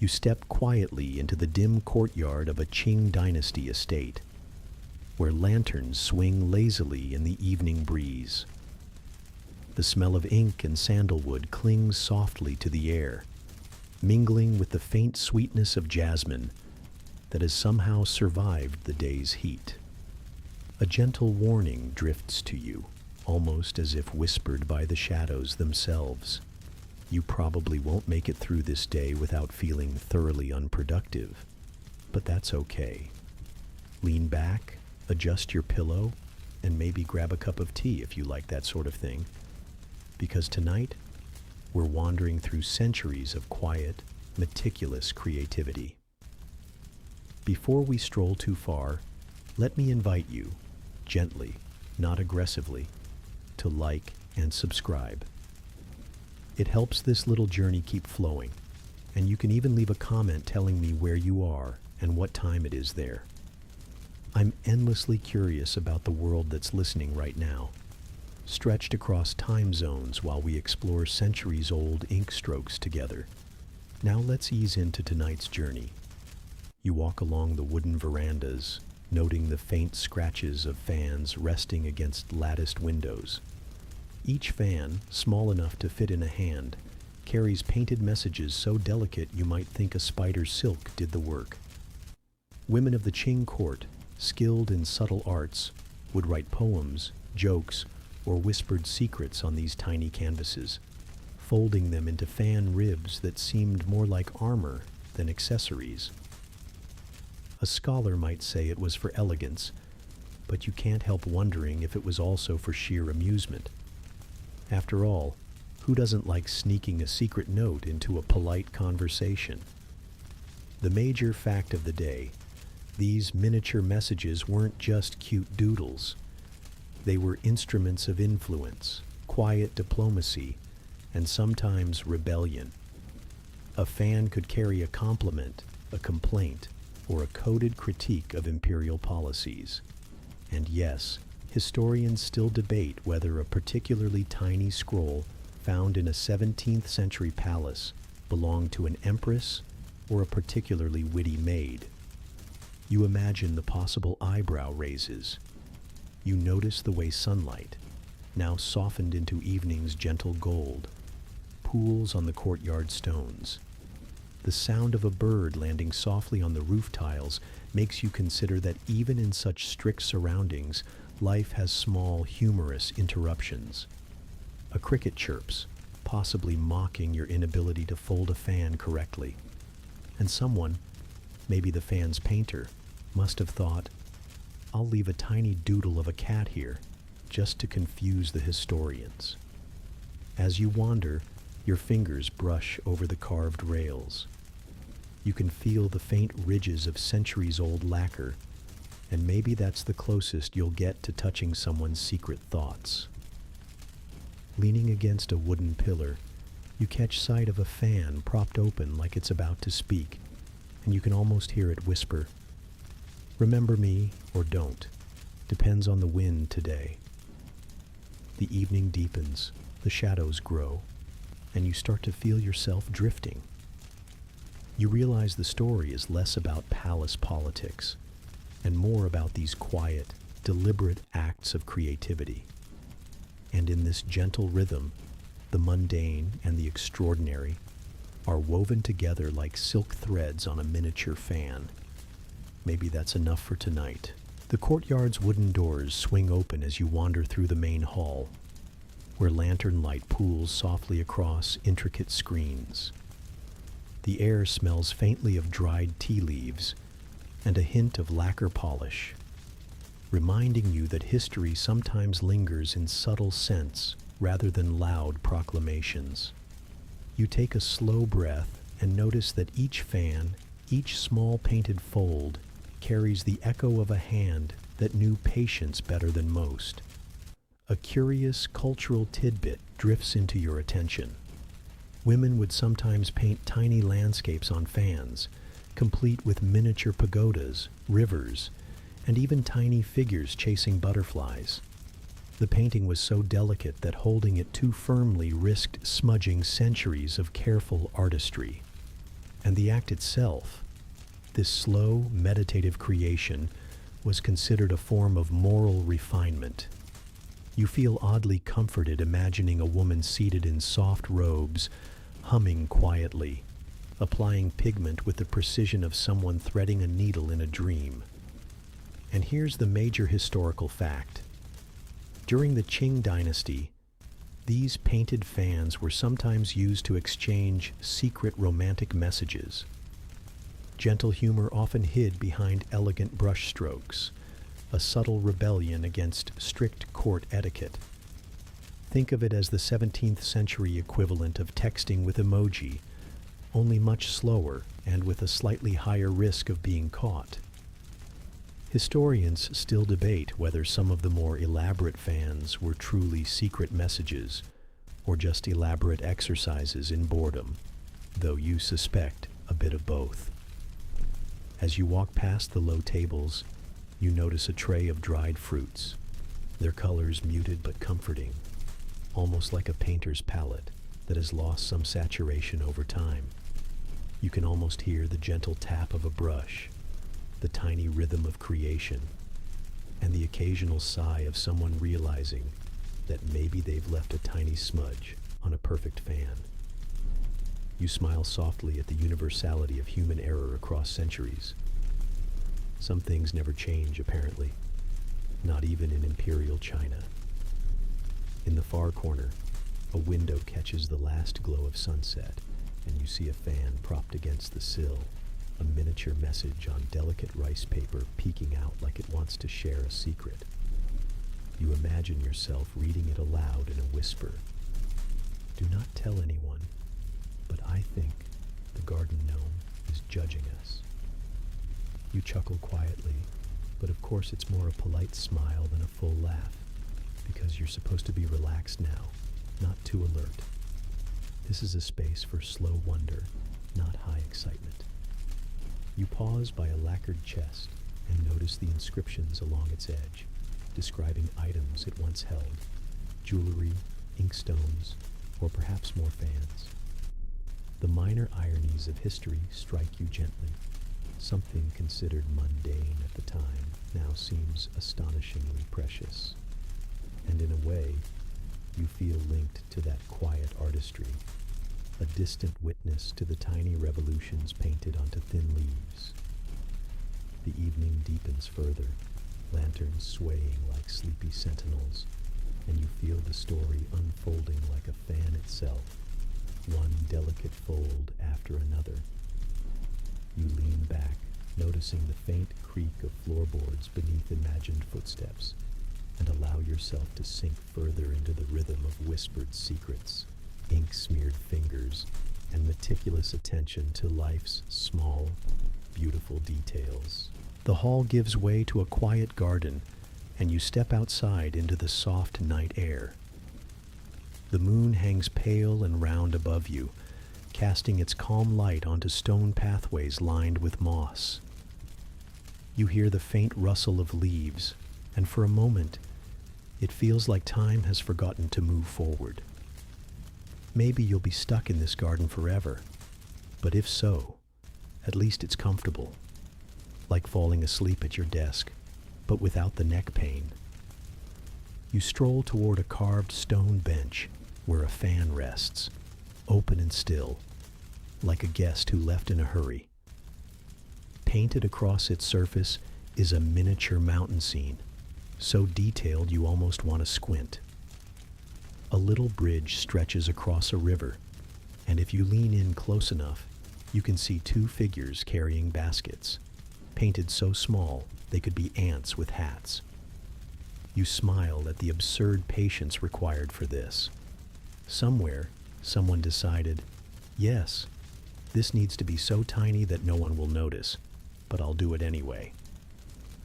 You step quietly into the dim courtyard of a Qing Dynasty estate, where lanterns swing lazily in the evening breeze. The smell of ink and sandalwood clings softly to the air, mingling with the faint sweetness of jasmine that has somehow survived the day's heat. A gentle warning drifts to you, almost as if whispered by the shadows themselves. You probably won't make it through this day without feeling thoroughly unproductive, but that's okay. Lean back, adjust your pillow, and maybe grab a cup of tea if you like that sort of thing, because tonight we're wandering through centuries of quiet, meticulous creativity. Before we stroll too far, let me invite you, gently, not aggressively, to like and subscribe. It helps this little journey keep flowing, and you can even leave a comment telling me where you are and what time it is there. I'm endlessly curious about the world that's listening right now, stretched across time zones while we explore centuries-old ink strokes together. Now let's ease into tonight's journey. You walk along the wooden verandas, noting the faint scratches of fans resting against latticed windows. Each fan, small enough to fit in a hand, carries painted messages so delicate you might think a spider's silk did the work. Women of the Qing court, skilled in subtle arts, would write poems, jokes, or whispered secrets on these tiny canvases, folding them into fan ribs that seemed more like armor than accessories. A scholar might say it was for elegance, but you can't help wondering if it was also for sheer amusement. After all, who doesn't like sneaking a secret note into a polite conversation? The major fact of the day: these miniature messages weren't just cute doodles. They were instruments of influence, quiet diplomacy, and sometimes rebellion. A fan could carry a compliment, a complaint, or a coded critique of imperial policies. And yes, historians still debate whether a particularly tiny scroll found in a 17th century palace belonged to an empress or a particularly witty maid. You imagine the possible eyebrow raises. You notice the way sunlight, now softened into evening's gentle gold, pools on the courtyard stones. The sound of a bird landing softly on the roof tiles makes you consider that even in such strict surroundings, life has small, humorous interruptions. A cricket chirps, possibly mocking your inability to fold a fan correctly. And someone, maybe the fan's painter, must have thought, "I'll leave a tiny doodle of a cat here, just to confuse the historians." As you wander, your fingers brush over the carved rails. You can feel the faint ridges of centuries-old lacquer, and maybe that's the closest you'll get to touching someone's secret thoughts. Leaning against a wooden pillar, you catch sight of a fan propped open like it's about to speak, and you can almost hear it whisper, "Remember me or don't. Depends on the wind today." The evening deepens, the shadows grow, and you start to feel yourself drifting. You realize the story is less about palace politics and more about these quiet, deliberate acts of creativity. And in this gentle rhythm, the mundane and the extraordinary are woven together like silk threads on a miniature fan. Maybe that's enough for tonight. The courtyard's wooden doors swing open as you wander through the main hall, where lantern light pools softly across intricate screens. The air smells faintly of dried tea leaves and a hint of lacquer polish, reminding you that history sometimes lingers in subtle scents rather than loud proclamations. You take a slow breath and notice that each fan, each small painted fold, carries the echo of a hand that knew patience better than most. A curious cultural tidbit drifts into your attention. Women would sometimes paint tiny landscapes on fans, complete with miniature pagodas, rivers, and even tiny figures chasing butterflies. The painting was so delicate that holding it too firmly risked smudging centuries of careful artistry. And the act itself, this slow, meditative creation, was considered a form of moral refinement. You feel oddly comforted imagining a woman seated in soft robes, humming quietly, applying pigment with the precision of someone threading a needle in a dream. And here's the major historical fact. During the Qing Dynasty, these painted fans were sometimes used to exchange secret romantic messages. Gentle humor often hid behind elegant brushstrokes, a subtle rebellion against strict court etiquette. Think of it as the 17th century equivalent of texting with emoji, only much slower and with a slightly higher risk of being caught. Historians still debate whether some of the more elaborate fans were truly secret messages or just elaborate exercises in boredom, though you suspect a bit of both. As you walk past the low tables, you notice a tray of dried fruits, their colors muted but comforting, almost like a painter's palette that has lost some saturation over time. You can almost hear the gentle tap of a brush, the tiny rhythm of creation, and the occasional sigh of someone realizing that maybe they've left a tiny smudge on a perfect fan. You smile softly at the universality of human error across centuries. Some things never change, apparently, not even in imperial China. In the far corner, a window catches the last glow of sunset, and you see a fan propped against the sill, a miniature message on delicate rice paper peeking out like it wants to share a secret. You imagine yourself reading it aloud in a whisper. Do not tell anyone, but I think the garden gnome is judging us. You chuckle quietly, but of course it's more a polite smile than a full laugh, because you're supposed to be relaxed now, not too alert. This is a space for slow wonder, not high excitement. You pause by a lacquered chest and notice the inscriptions along its edge, describing items it once held, jewelry, inkstones, or perhaps more fans. The minor ironies of history strike you gently. Something considered mundane at the time now seems astonishingly precious. And in a way, you feel linked to that quiet artistry, a distant witness to the tiny revolutions painted onto thin leaves. The evening deepens further, lanterns swaying like sleepy sentinels, and you feel the story unfolding like a fan itself, one delicate fold after another. You lean back, noticing the faint creak of floorboards beneath imagined footsteps, and allow yourself to sink further into the rhythm of whispered secrets, ink-smeared fingers, and meticulous attention to life's small, beautiful details. The hall gives way to a quiet garden, and you step outside into the soft night air. The moon hangs pale and round above you, casting its calm light onto stone pathways lined with moss. You hear the faint rustle of leaves, and for a moment, it feels like time has forgotten to move forward. Maybe you'll be stuck in this garden forever, but if so, at least it's comfortable, like falling asleep at your desk, but without the neck pain. You stroll toward a carved stone bench where a fan rests, open and still, like a guest who left in a hurry. Painted across its surface is a miniature mountain scene, so detailed you almost want to squint. A little bridge stretches across a river, and if you lean in close enough, you can see two figures carrying baskets, painted so small they could be ants with hats. You smile at the absurd patience required for this. Somewhere, someone decided, yes, this needs to be so tiny that no one will notice, but I'll do it anyway.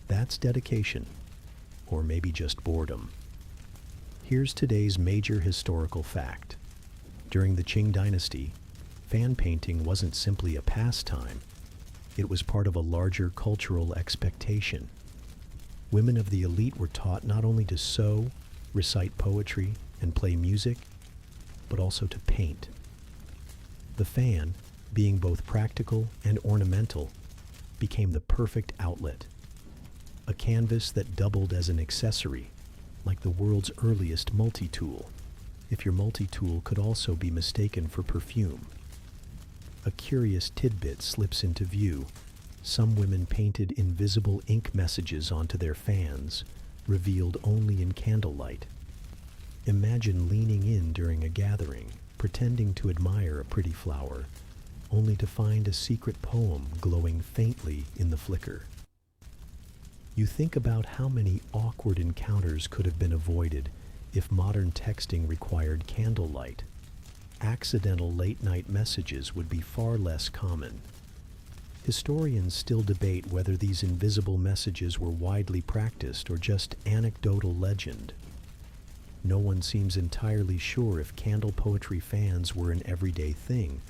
That's dedication, or maybe just boredom. Here's today's major historical fact. During the Qing Dynasty, fan painting wasn't simply a pastime, it was part of a larger cultural expectation. Women of the elite were taught not only to sew, recite poetry, and play music, but also to paint. The fan, being both practical and ornamental, became the perfect outlet. A canvas that doubled as an accessory, like the world's earliest multi-tool, if your multi-tool could also be mistaken for perfume. A curious tidbit slips into view. Some women painted invisible ink messages onto their fans, revealed only in candlelight. Imagine leaning in during a gathering, pretending to admire a pretty flower, only to find a secret poem glowing faintly in the flicker. You think about how many awkward encounters could have been avoided if modern texting required candlelight. Accidental late-night messages would be far less common. Historians still debate whether these invisible messages were widely practiced or just anecdotal legend. No one seems entirely sure if candle poetry fans were an everyday thing,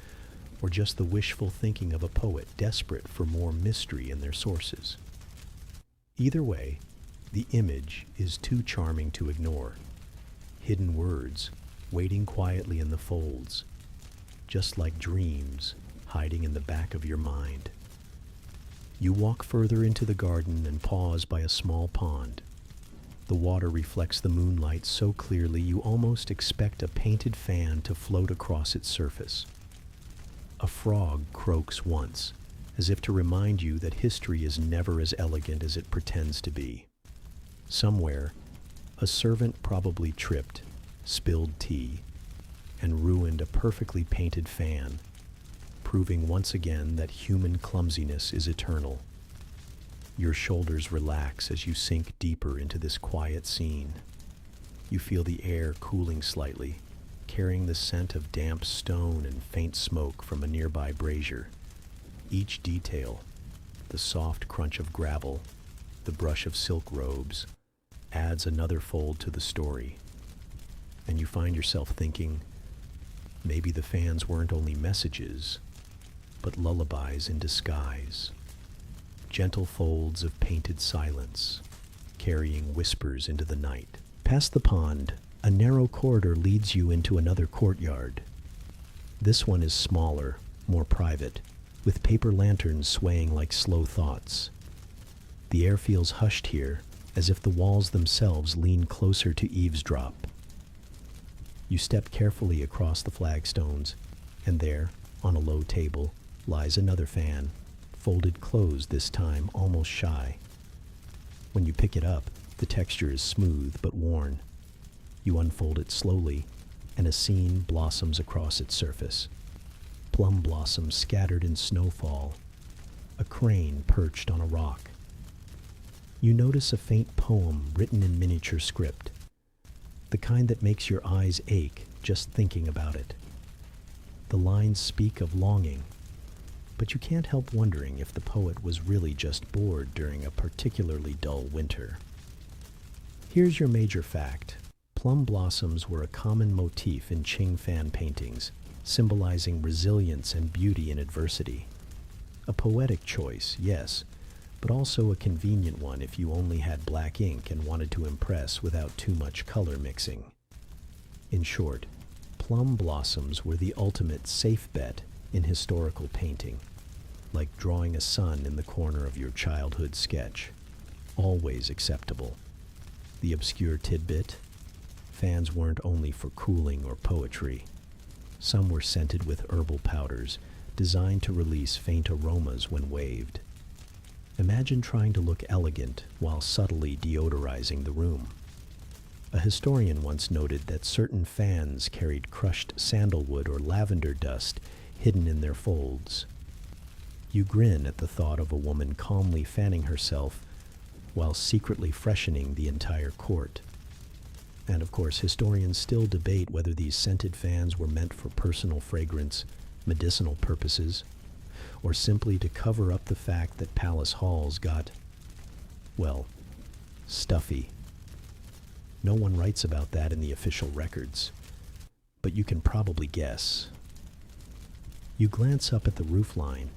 or just the wishful thinking of a poet desperate for more mystery in their sources. Either way, the image is too charming to ignore. Hidden words, waiting quietly in the folds, just like dreams hiding in the back of your mind. You walk further into the garden and pause by a small pond. The water reflects the moonlight so clearly you almost expect a painted fan to float across its surface. A frog croaks once, as if to remind you that history is never as elegant as it pretends to be. Somewhere, a servant probably tripped, spilled tea, and ruined a perfectly painted fan, proving once again that human clumsiness is eternal. Your shoulders relax as you sink deeper into this quiet scene. You feel the air cooling slightly, carrying the scent of damp stone and faint smoke from a nearby brazier. Each detail, the soft crunch of gravel, the brush of silk robes, adds another fold to the story. And you find yourself thinking, maybe the fans weren't only messages, but lullabies in disguise. Gentle folds of painted silence, carrying whispers into the night. Past the pond, a narrow corridor leads you into another courtyard. This one is smaller, more private, with paper lanterns swaying like slow thoughts. The air feels hushed here, as if the walls themselves lean closer to eavesdrop. You step carefully across the flagstones, and there, on a low table, lies another fan, folded closed this time, almost shy. When you pick it up, the texture is smooth but worn. You unfold it slowly, and a scene blossoms across its surface. Plum blossoms scattered in snowfall, a crane perched on a rock. You notice a faint poem written in miniature script, the kind that makes your eyes ache just thinking about it. The lines speak of longing, but you can't help wondering if the poet was really just bored during a particularly dull winter. Here's your major fact. Plum blossoms were a common motif in Qing fan paintings, symbolizing resilience and beauty in adversity. A poetic choice, yes, but also a convenient one if you only had black ink and wanted to impress without too much color mixing. In short, plum blossoms were the ultimate safe bet in historical painting, like drawing a sun in the corner of your childhood sketch. Always acceptable. The obscure tidbit? Fans weren't only for cooling or poetry. Some were scented with herbal powders, designed to release faint aromas when waved. Imagine trying to look elegant while subtly deodorizing the room. A historian once noted that certain fans carried crushed sandalwood or lavender dust hidden in their folds. You grin at the thought of a woman calmly fanning herself while secretly freshening the entire court. And of course, historians still debate whether these scented fans were meant for personal fragrance, medicinal purposes, or simply to cover up the fact that palace halls got, well, stuffy. No one writes about that in the official records, but you can probably guess. You glance up at the roofline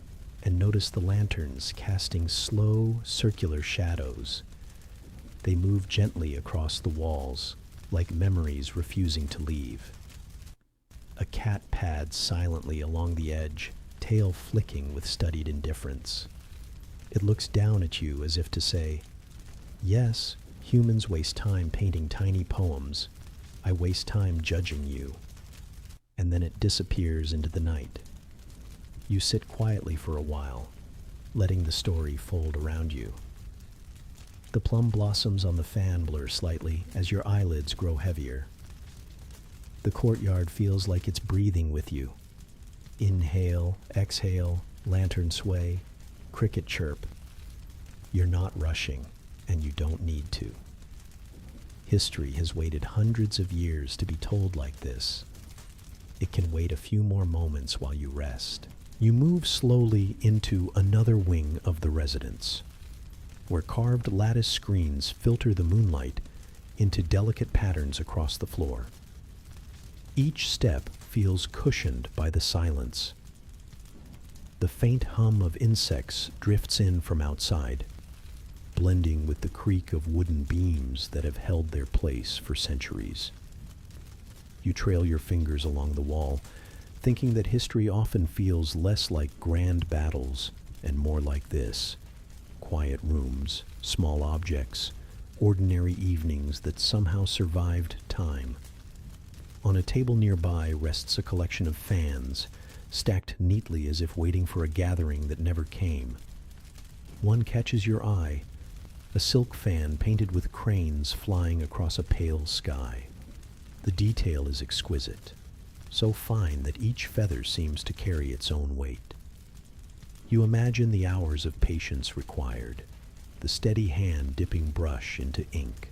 and notice the lanterns casting slow, circular shadows. They move gently across the walls, like memories refusing to leave. A cat pads silently along the edge, tail flicking with studied indifference. It looks down at you as if to say, "Yes, humans waste time painting tiny poems. I waste time judging you." And then it disappears into the night. You sit quietly for a while, letting the story fold around you. The plum blossoms on the fan blur slightly as your eyelids grow heavier. The courtyard feels like it's breathing with you. Inhale, exhale, lantern sway, cricket chirp. You're not rushing, and you don't need to. History has waited hundreds of years to be told like this. It can wait a few more moments while you rest. You move slowly into another wing of the residence, where carved lattice screens filter the moonlight into delicate patterns across the floor. Each step feels cushioned by the silence. The faint hum of insects drifts in from outside, blending with the creak of wooden beams that have held their place for centuries. You trail your fingers along the wall, thinking that history often feels less like grand battles and more like this: quiet rooms, small objects, ordinary evenings that somehow survived time. On a table nearby rests a collection of fans, stacked neatly as if waiting for a gathering that never came. One catches your eye, a silk fan painted with cranes flying across a pale sky. The detail is exquisite, so fine that each feather seems to carry its own weight. You imagine the hours of patience required, the steady hand dipping brush into ink,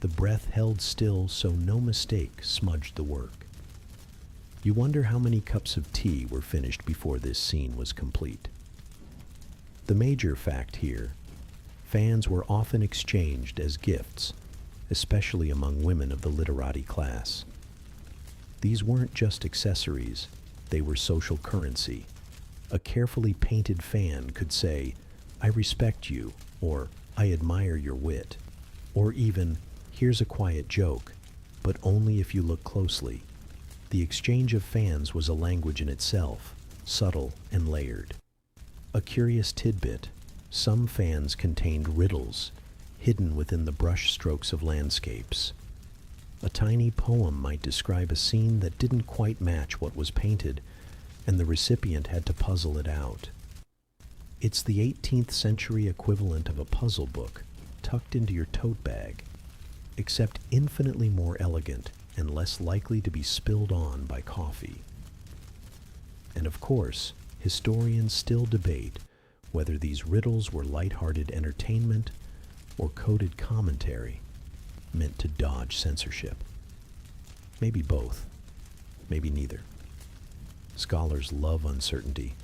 the breath held still so no mistake smudged the work. You wonder how many cups of tea were finished before this scene was complete. The major fact here: fans were often exchanged as gifts, especially among women of the literati class. These weren't just accessories, they were social currency. A carefully painted fan could say, "I respect you," or "I admire your wit," or even, "Here's a quiet joke," but only if you look closely. The exchange of fans was a language in itself, subtle and layered. A curious tidbit: some fans contained riddles, hidden within the brush strokes of landscapes. A tiny poem might describe a scene that didn't quite match what was painted, and the recipient had to puzzle it out. It's the 18th century equivalent of a puzzle book tucked into your tote bag, except infinitely more elegant and less likely to be spilled on by coffee. And of course, historians still debate whether these riddles were light-hearted entertainment or coded commentary meant to dodge censorship. Maybe both, maybe neither. Scholars love uncertainty.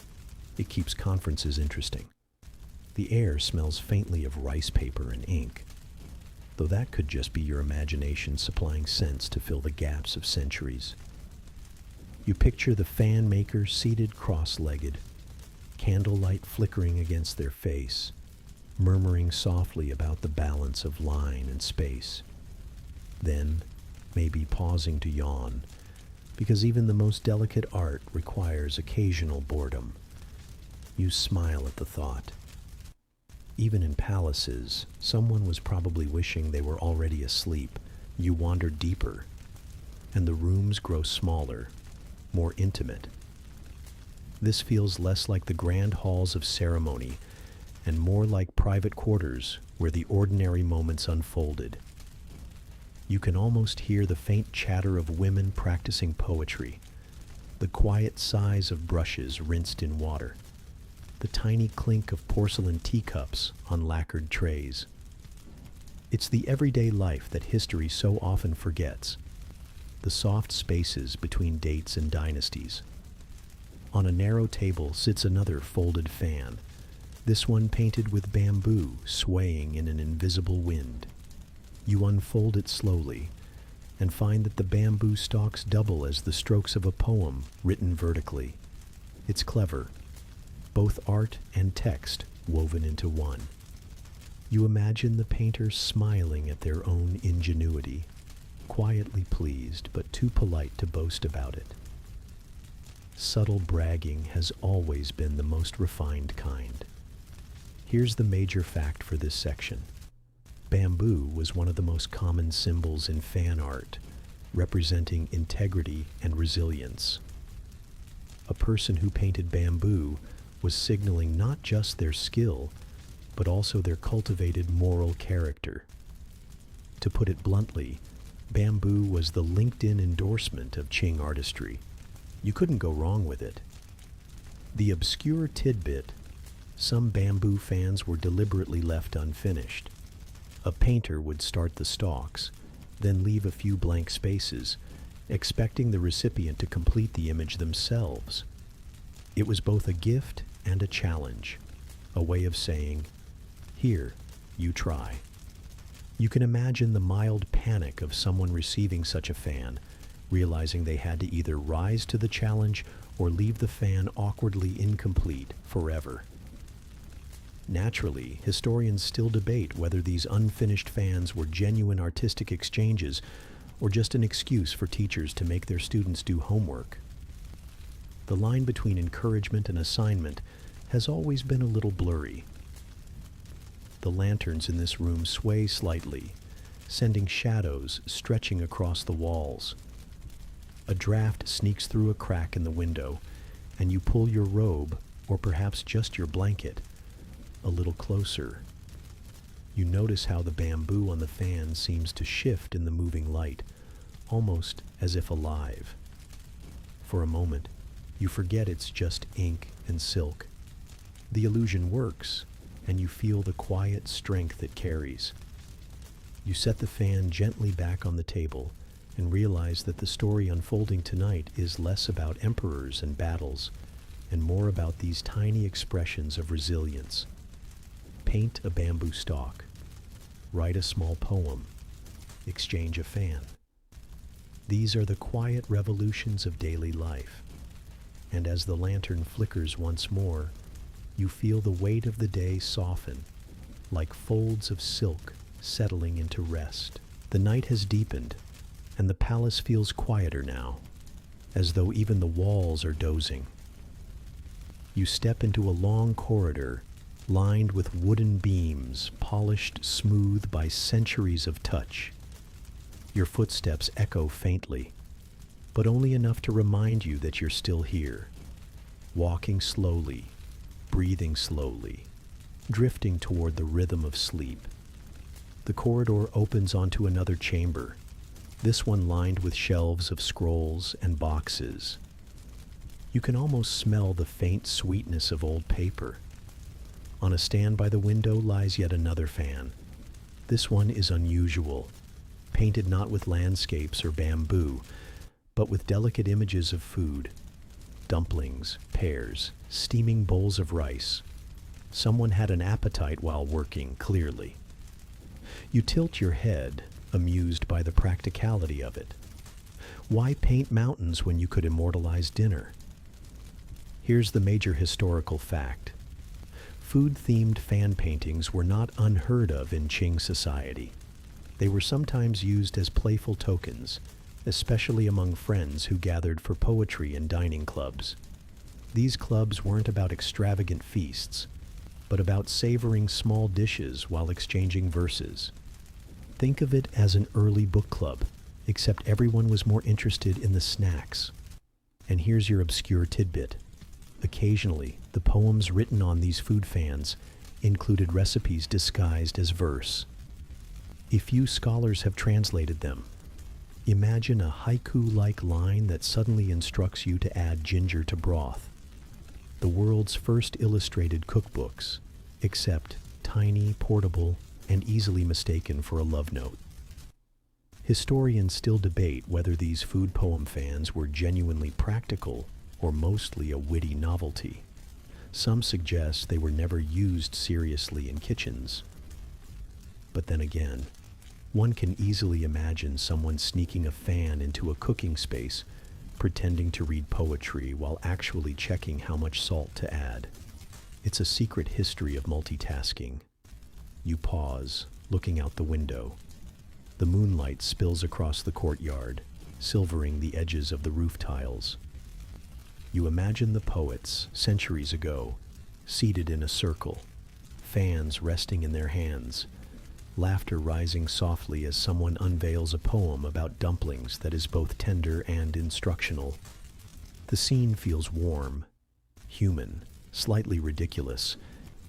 It keeps conferences interesting. The air smells faintly of rice paper and ink, though that could just be your imagination supplying scents to fill the gaps of centuries. You picture the fan maker seated cross-legged, candlelight flickering against their face, murmuring softly about the balance of line and space. Then, maybe pausing to yawn, because even the most delicate art requires occasional boredom. You smile at the thought. Even in palaces, someone was probably wishing they were already asleep. You wander deeper, and the rooms grow smaller, more intimate. This feels less like the grand halls of ceremony and more like private quarters where the ordinary moments unfolded. You can almost hear the faint chatter of women practicing poetry, the quiet sighs of brushes rinsed in water, the tiny clink of porcelain teacups on lacquered trays. It's the everyday life that history so often forgets, the soft spaces between dates and dynasties. On a narrow table sits another folded fan, this one painted with bamboo swaying in an invisible wind. You unfold it slowly and find that the bamboo stalks double as the strokes of a poem written vertically. It's clever, both art and text woven into one. You imagine the painters smiling at their own ingenuity, quietly pleased but too polite to boast about it. subtle bragging has always been the most refined kind. Here's the major fact for this section. Bamboo was one of the most common symbols in fan art, representing integrity and resilience. A person who painted bamboo was signaling not just their skill, but also their cultivated moral character. To put it bluntly, bamboo was the LinkedIn endorsement of Qing artistry. You couldn't go wrong with it. The obscure tidbit: some bamboo fans were deliberately left unfinished. A painter would start the stalks, then leave a few blank spaces, expecting the recipient to complete the image themselves. It was both a gift and a challenge, a way of saying, "Here, you try." You can imagine the mild panic of someone receiving such a fan, realizing they had to either rise to the challenge or leave the fan awkwardly incomplete forever. Naturally, historians still debate whether these unfinished fans were genuine artistic exchanges or just an excuse for teachers to make their students do homework. The line between encouragement and assignment has always been a little blurry. The lanterns in this room sway slightly, sending shadows stretching across the walls. A draft sneaks through a crack in the window, and you pull your robe, or perhaps just your blanket, a little closer. You notice how the bamboo on the fan seems to shift in the moving light, almost as if alive. For a moment, you forget it's just ink and silk. The illusion works, and you feel the quiet strength it carries. You set the fan gently back on the table and realize that the story unfolding tonight is less about emperors and battles and more about these tiny expressions of resilience. Paint a bamboo stalk, write a small poem, exchange a fan. These are the quiet revolutions of daily life. And as the lantern flickers once more, you feel the weight of the day soften, like folds of silk settling into rest. The night has deepened, and the palace feels quieter now, as though even the walls are dozing. You step into a long corridor lined with wooden beams, polished smooth by centuries of touch. Your footsteps echo faintly, but only enough to remind you that you're still here, walking slowly, breathing slowly, drifting toward the rhythm of sleep. The corridor opens onto another chamber, this one lined with shelves of scrolls and boxes. You can almost smell the faint sweetness of old paper. On a stand by the window lies yet another fan. This one is unusual, painted not with landscapes or bamboo, but with delicate images of food. Dumplings, pears, steaming bowls of rice. Someone had an appetite while working, clearly. You tilt your head, amused by the practicality of it. Why paint mountains when you could immortalize dinner? Here's the major historical fact. Food-themed fan paintings were not unheard of in Qing society. They were sometimes used as playful tokens, especially among friends who gathered for poetry and dining clubs. These clubs weren't about extravagant feasts, but about savoring small dishes while exchanging verses. Think of it as an early book club, except everyone was more interested in the snacks. And here's your obscure tidbit. Occasionally, the poems written on these food fans included recipes disguised as verse. A few scholars have translated them. Imagine a haiku-like line that suddenly instructs you to add ginger to broth. The world's first illustrated cookbooks, except tiny, portable, and easily mistaken for a love note. Historians still debate whether these food poem fans were genuinely practical or mostly a witty novelty. Some suggest they were never used seriously in kitchens. But then again, one can easily imagine someone sneaking a fan into a cooking space, pretending to read poetry while actually checking how much salt to add. It's a secret history of multitasking. You pause, looking out the window. The moonlight spills across the courtyard, silvering the edges of the roof tiles. You imagine the poets, centuries ago, seated in a circle, fans resting in their hands, laughter rising softly as someone unveils a poem about dumplings that is both tender and instructional. The scene feels warm, human, slightly ridiculous,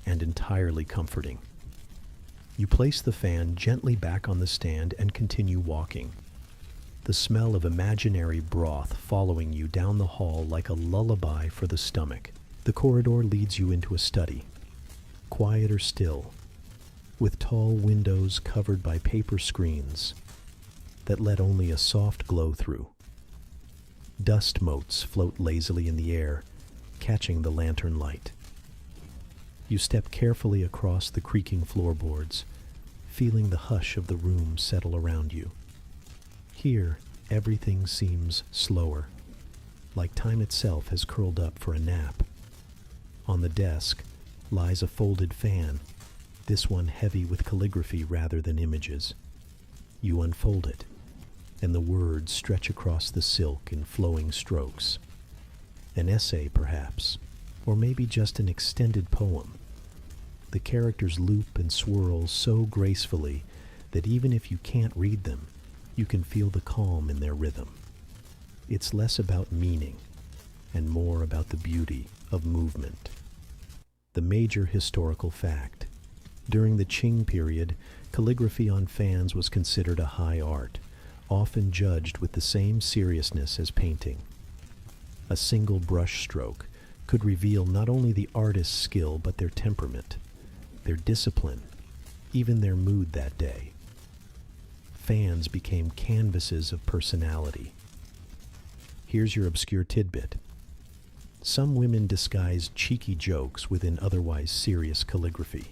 and entirely comforting. You place the fan gently back on the stand and continue walking, the smell of imaginary broth following you down the hall like a lullaby for the stomach. The corridor leads you into a study, quieter still, with tall windows covered by paper screens that let only a soft glow through. Dust motes float lazily in the air, catching the lantern light. You step carefully across the creaking floorboards, feeling the hush of the room settle around you. Here, everything seems slower, like time itself has curled up for a nap. On the desk lies a folded fan, this one heavy with calligraphy rather than images. You unfold it, and the words stretch across the silk in flowing strokes. An essay, perhaps, or maybe just an extended poem. The characters loop and swirl so gracefully that even if you can't read them, you can feel the calm in their rhythm. It's less about meaning and more about the beauty of movement. The major historical fact. During the Qing period, calligraphy on fans was considered a high art, often judged with the same seriousness as painting. A single brush stroke could reveal not only the artist's skill but their temperament, their discipline, even their mood that day. Fans became canvases of personality. Here's your obscure tidbit. Some women disguised cheeky jokes within otherwise serious calligraphy.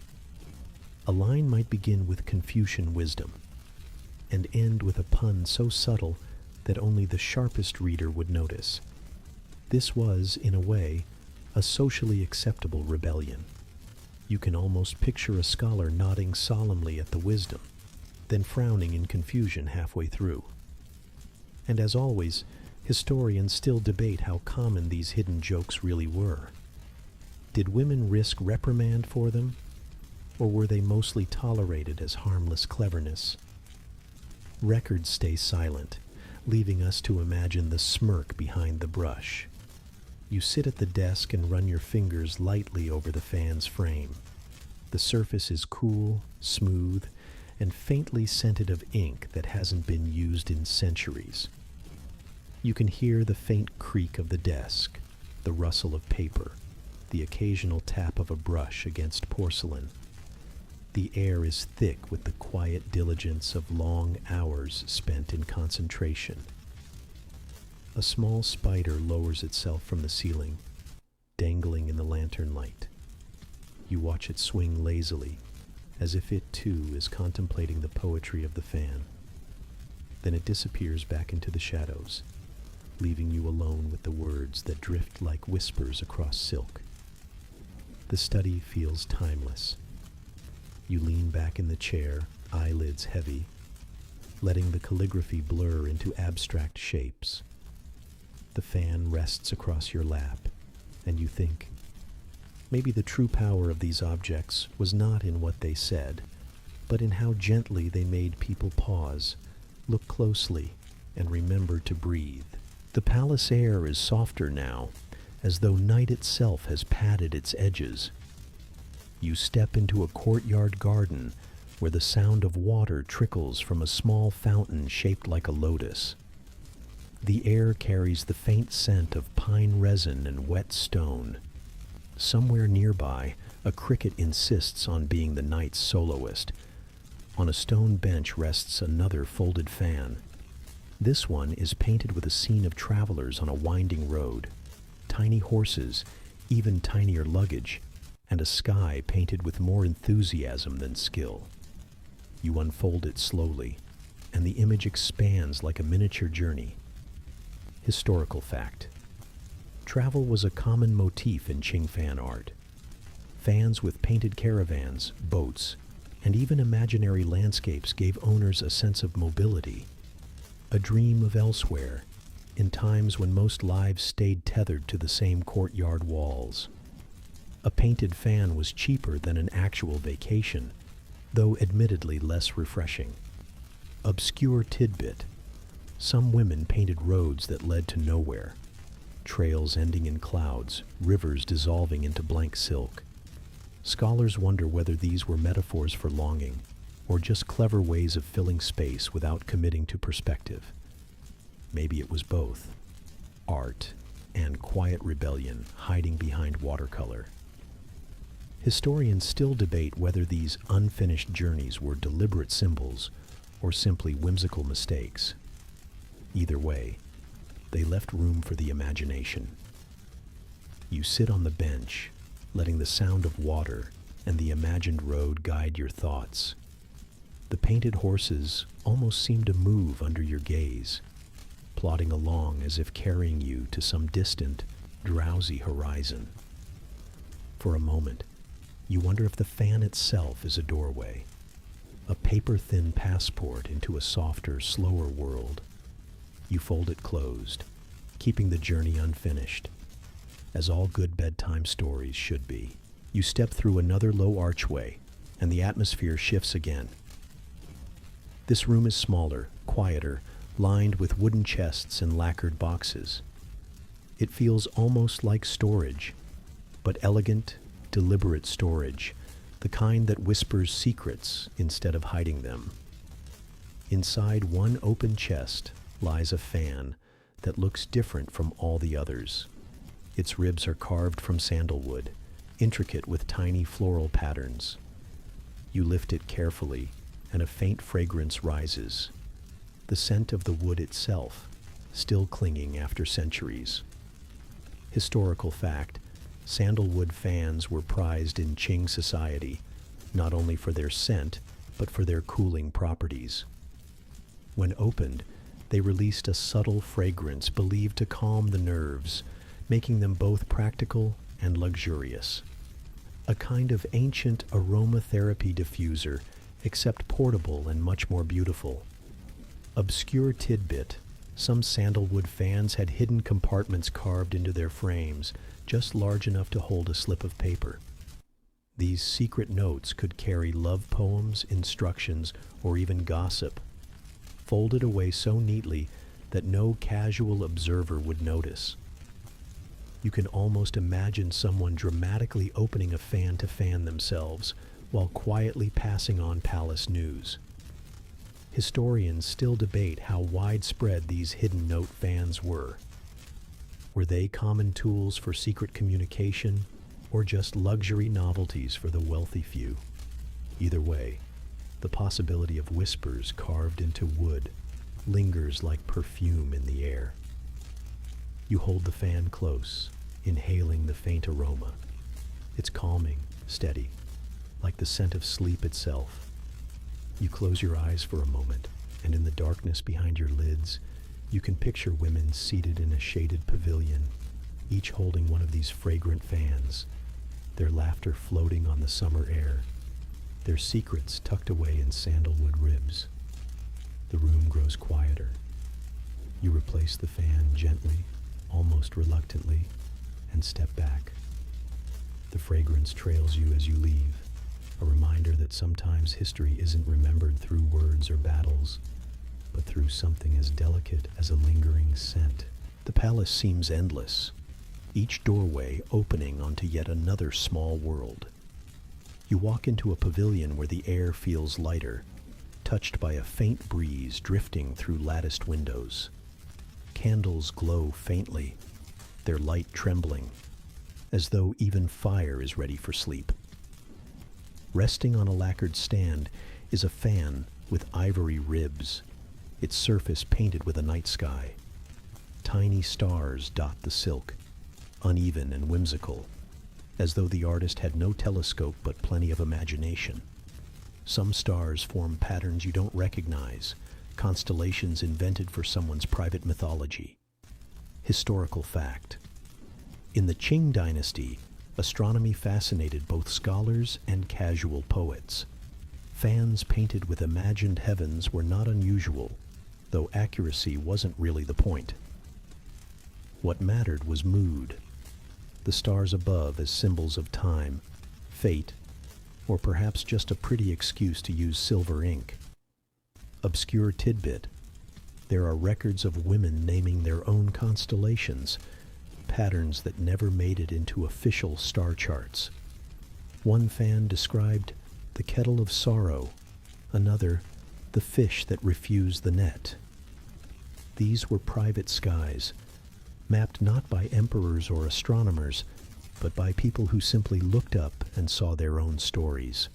A line might begin with Confucian wisdom and end with a pun so subtle that only the sharpest reader would notice. This was, in a way, a socially acceptable rebellion. You can almost picture a scholar nodding solemnly at the wisdom, then frowning in confusion halfway through. And as always, historians still debate how common these hidden jokes really were. Did women risk reprimand for them, or were they mostly tolerated as harmless cleverness? Records stay silent, leaving us to imagine the smirk behind the brush. You sit at the desk and run your fingers lightly over the fan's frame. The surface is cool, smooth, and faintly scented of ink that hasn't been used in centuries. You can hear the faint creak of the desk, the rustle of paper, the occasional tap of a brush against porcelain. The air is thick with the quiet diligence of long hours spent in concentration. A small spider lowers itself from the ceiling, dangling in the lantern light. You watch it swing lazily, as if it too is contemplating the poetry of the fan. Then it disappears back into the shadows, leaving you alone with the words that drift like whispers across silk. The study feels timeless. You lean back in the chair, eyelids heavy, letting the calligraphy blur into abstract shapes. The fan rests across your lap, and you think, maybe the true power of these objects was not in what they said, but in how gently they made people pause, look closely, and remember to breathe. The palace air is softer now, as though night itself has padded its edges. You step into a courtyard garden where the sound of water trickles from a small fountain shaped like a lotus. The air carries the faint scent of pine resin and wet stone. Somewhere nearby, a cricket insists on being the night's soloist. On a stone bench rests another folded fan. This one is painted with a scene of travelers on a winding road, tiny horses, even tinier luggage, and a sky painted with more enthusiasm than skill. You unfold it slowly, and the image expands like a miniature journey. Historical fact. Travel was a common motif in Qing fan art. Fans with painted caravans, boats, and even imaginary landscapes gave owners a sense of mobility, a dream of elsewhere, in times when most lives stayed tethered to the same courtyard walls. A painted fan was cheaper than an actual vacation, though admittedly less refreshing. Obscure tidbit: some women painted roads that led to nowhere, trails ending in clouds, rivers dissolving into blank silk. Scholars wonder whether these were metaphors for longing, or just clever ways of filling space without committing to perspective. Maybe it was both: art and quiet rebellion hiding behind watercolor. Historians still debate whether these unfinished journeys were deliberate symbols or simply whimsical mistakes. Either way, they left room for the imagination. You sit on the bench, letting the sound of water and the imagined road guide your thoughts. The painted horses almost seem to move under your gaze, plodding along as if carrying you to some distant, drowsy horizon. For a moment, you wonder if the fan itself is a doorway, a paper-thin passport into a softer, slower world. You fold it closed, keeping the journey unfinished, as all good bedtime stories should be. You step through another low archway, and the atmosphere shifts again. This room is smaller, quieter, lined with wooden chests and lacquered boxes. It feels almost like storage, but elegant, deliberate storage, the kind that whispers secrets instead of hiding them. Inside one open chest lies a fan that looks different from all the others. Its ribs are carved from sandalwood, intricate with tiny floral patterns. You lift it carefully, and a faint fragrance rises, the scent of the wood itself, still clinging after centuries. Historical fact: sandalwood fans were prized in Qing society, not only for their scent, but for their cooling properties. When opened, they released a subtle fragrance believed to calm the nerves, making them both practical and luxurious. A kind of ancient aromatherapy diffuser, except portable and much more beautiful. Obscure tidbit: some sandalwood fans had hidden compartments carved into their frames, just large enough to hold a slip of paper. These secret notes could carry love poems, instructions, or even gossip, folded away so neatly that no casual observer would notice. You can almost imagine someone dramatically opening a fan to fan themselves, while quietly passing on palace news. Historians still debate how widespread these hidden note fans were. Were they common tools for secret communication, or just luxury novelties for the wealthy few? Either way, the possibility of whispers carved into wood lingers like perfume in the air. You hold the fan close, inhaling the faint aroma. It's calming, steady, like the scent of sleep itself. You close your eyes for a moment, and in the darkness behind your lids, you can picture women seated in a shaded pavilion, each holding one of these fragrant fans, their laughter floating on the summer air, their secrets tucked away in sandalwood ribs. The room grows quieter. You replace the fan gently, almost reluctantly, and step back. The fragrance trails you as you leave, a reminder that sometimes history isn't remembered through words or battles, but through something as delicate as a lingering scent. The palace seems endless, each doorway opening onto yet another small world. You walk into a pavilion where the air feels lighter, touched by a faint breeze drifting through latticed windows. Candles glow faintly, their light trembling, as though even fire is ready for sleep. Resting on a lacquered stand is a fan with ivory ribs, its surface painted with a night sky. Tiny stars dot the silk, uneven and whimsical, as though the artist had no telescope but plenty of imagination. Some stars form patterns you don't recognize, constellations invented for someone's private mythology. Historical fact: in the Qing Dynasty, astronomy fascinated both scholars and casual poets. Fans painted with imagined heavens were not unusual, though accuracy wasn't really the point. What mattered was mood, the stars above as symbols of time, fate, or perhaps just a pretty excuse to use silver ink. Obscure tidbit. There are records of women naming their own constellations, patterns that never made it into official star charts. One fan described the kettle of sorrow, another, the fish that refused the net. These were private skies, mapped not by emperors or astronomers, but by people who simply looked up and saw their own stories.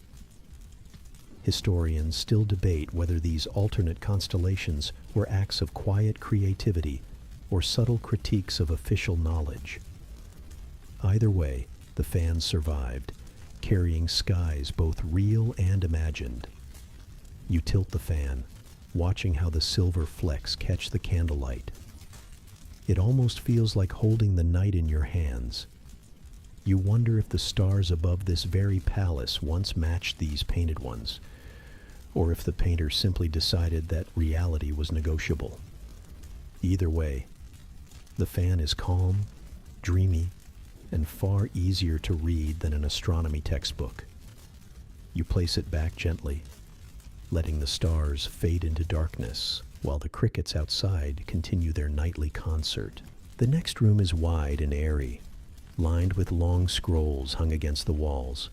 Historians still debate whether these alternate constellations were acts of quiet creativity or subtle critiques of official knowledge. Either way, the fans survived, carrying skies both real and imagined. You tilt the fan, watching how the silver flecks catch the candlelight. It almost feels like holding the night in your hands. You wonder if the stars above this very palace once matched these painted ones, or if the painter simply decided that reality was negotiable. Either way, the fan is calm, dreamy, and far easier to read than an astronomy textbook. You place it back gently, letting the stars fade into darkness while the crickets outside continue their nightly concert. The next room is wide and airy, lined with long scrolls hung against the walls.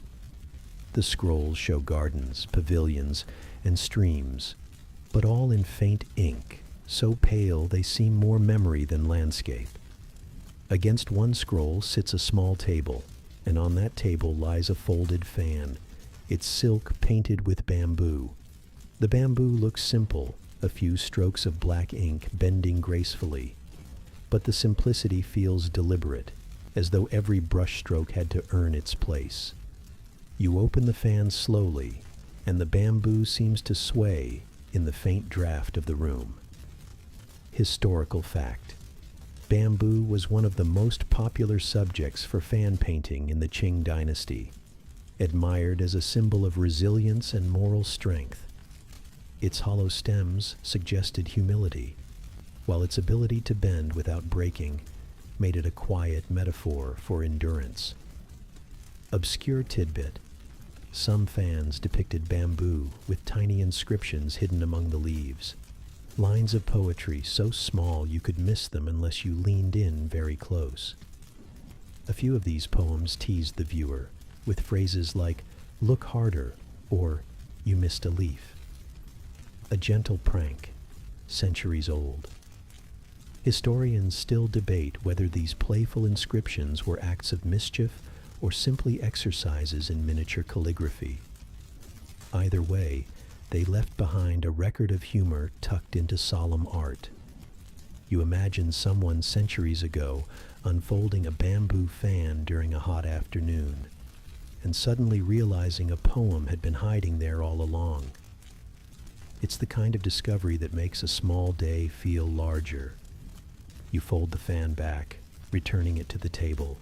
The scrolls show gardens, pavilions, and streams, but all in faint ink, so pale they seem more memory than landscape. Against one scroll sits a small table, and on that table lies a folded fan, its silk painted with bamboo. The bamboo looks simple, a few strokes of black ink bending gracefully, but the simplicity feels deliberate, as though every brushstroke had to earn its place. You open the fan slowly, and the bamboo seems to sway in the faint draft of the room. Historical fact. Bamboo was one of the most popular subjects for fan painting in the Qing Dynasty, admired as a symbol of resilience and moral strength. Its hollow stems suggested humility, while its ability to bend without breaking made it a quiet metaphor for endurance. Obscure tidbit. Some fans depicted bamboo with tiny inscriptions hidden among the leaves. Lines of poetry so small you could miss them unless you leaned in very close. A few of these poems teased the viewer, with phrases like, "Look harder," or "You missed a leaf." A gentle prank, centuries old. Historians still debate whether these playful inscriptions were acts of mischief or simply exercises in miniature calligraphy. Either way, they left behind a record of humor tucked into solemn art. You imagine someone centuries ago unfolding a bamboo fan during a hot afternoon, and suddenly realizing a poem had been hiding there all along. It's the kind of discovery that makes a small day feel larger. You fold the fan back, returning it to the table.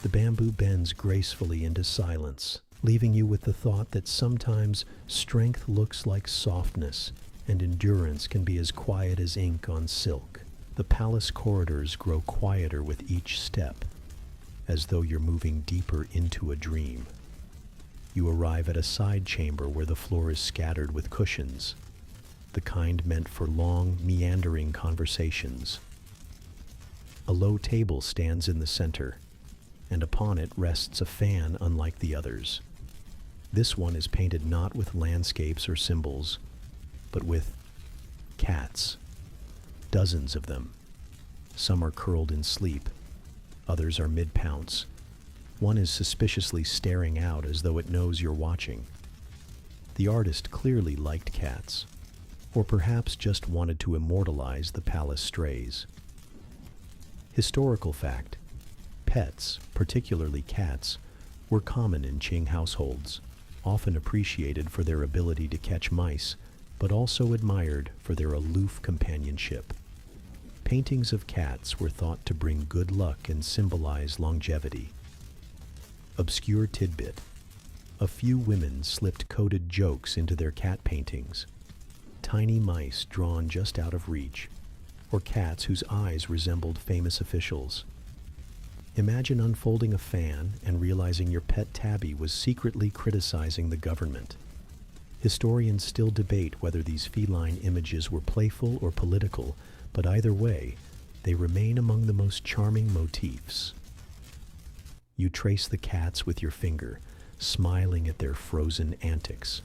The bamboo bends gracefully into silence, leaving you with the thought that sometimes strength looks like softness, and endurance can be as quiet as ink on silk. The palace corridors grow quieter with each step, as though you're moving deeper into a dream. You arrive at a side chamber where the floor is scattered with cushions, the kind meant for long, meandering conversations. A low table stands in the center, and upon it rests a fan unlike the others. This one is painted not with landscapes or symbols, but with cats. Dozens of them. Some are curled in sleep, others are mid-pounce. One is suspiciously staring out as though it knows you're watching. The artist clearly liked cats, or perhaps just wanted to immortalize the palace strays. Historical fact. Pets, particularly cats, were common in Qing households, often appreciated for their ability to catch mice, but also admired for their aloof companionship. Paintings of cats were thought to bring good luck and symbolize longevity. Obscure tidbit. A few women slipped coded jokes into their cat paintings. Tiny mice drawn just out of reach, or cats whose eyes resembled famous officials. Imagine unfolding a fan and realizing your pet tabby was secretly criticizing the government. Historians still debate whether these feline images were playful or political, but either way, they remain among the most charming motifs. You trace the cats with your finger, smiling at their frozen antics.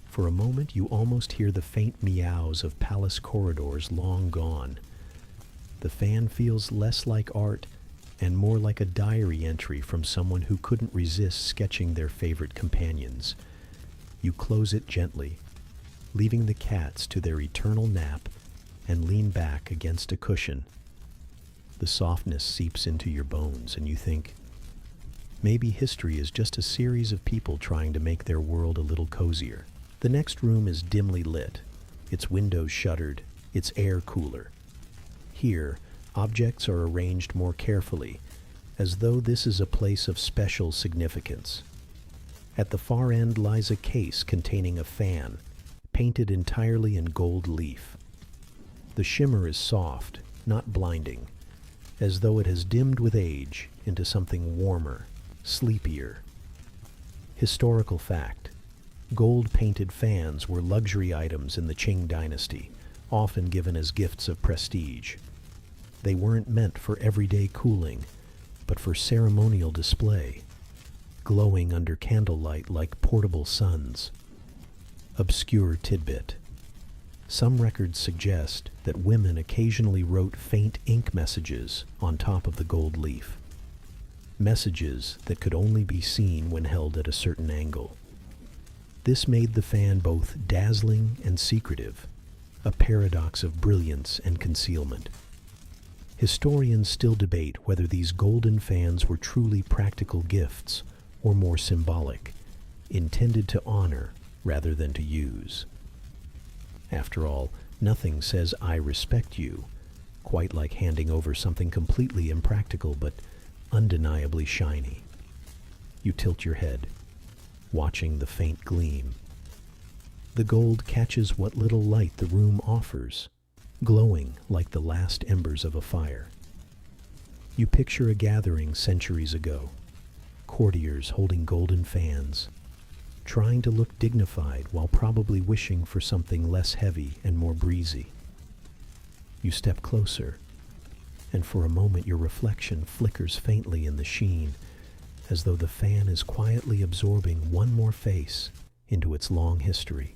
For a moment, you almost hear the faint meows of palace corridors long gone. The fan feels less like art and more like a diary entry from someone who couldn't resist sketching their favorite companions. You close it gently, leaving the cats to their eternal nap, and lean back against a cushion. The softness seeps into your bones, and you think, maybe history is just a series of people trying to make their world a little cozier. The next room is dimly lit, its windows shuttered, its air cooler. Here, objects are arranged more carefully, as though this is a place of special significance. At the far end lies a case containing a fan, painted entirely in gold leaf. The shimmer is soft, not blinding, as though it has dimmed with age into something warmer, sleepier. Historical fact: gold-painted fans were luxury items in the Qing Dynasty, often given as gifts of prestige. They weren't meant for everyday cooling, but for ceremonial display, glowing under candlelight like portable suns. Obscure tidbit: some records suggest that women occasionally wrote faint ink messages on top of the gold leaf. Messages that could only be seen when held at a certain angle. This made the fan both dazzling and secretive, a paradox of brilliance and concealment. Historians still debate whether these golden fans were truly practical gifts or more symbolic, intended to honor rather than to use. After all, nothing says "I respect you" quite like handing over something completely impractical but undeniably shiny. You tilt your head, watching the faint gleam. The gold catches what little light the room offers, glowing like the last embers of a fire. You picture a gathering centuries ago, courtiers holding golden fans, trying to look dignified while probably wishing for something less heavy and more breezy. You step closer, and for a moment your reflection flickers faintly in the sheen, as though the fan is quietly absorbing one more face into its long history.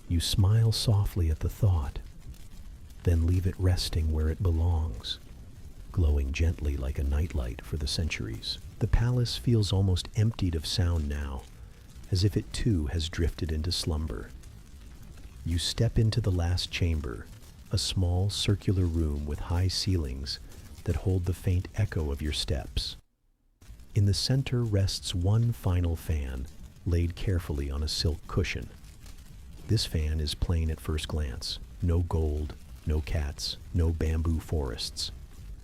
You smile softly at the thought, then leave it resting where it belongs, glowing gently like a nightlight for the centuries. The palace feels almost emptied of sound now, as if it too has drifted into slumber. You step into the last chamber, a small circular room with high ceilings that hold the faint echo of your steps. In the center rests one final fan, laid carefully on a silk cushion. This fan is plain at first glance. No gold, no cats, no bamboo forests.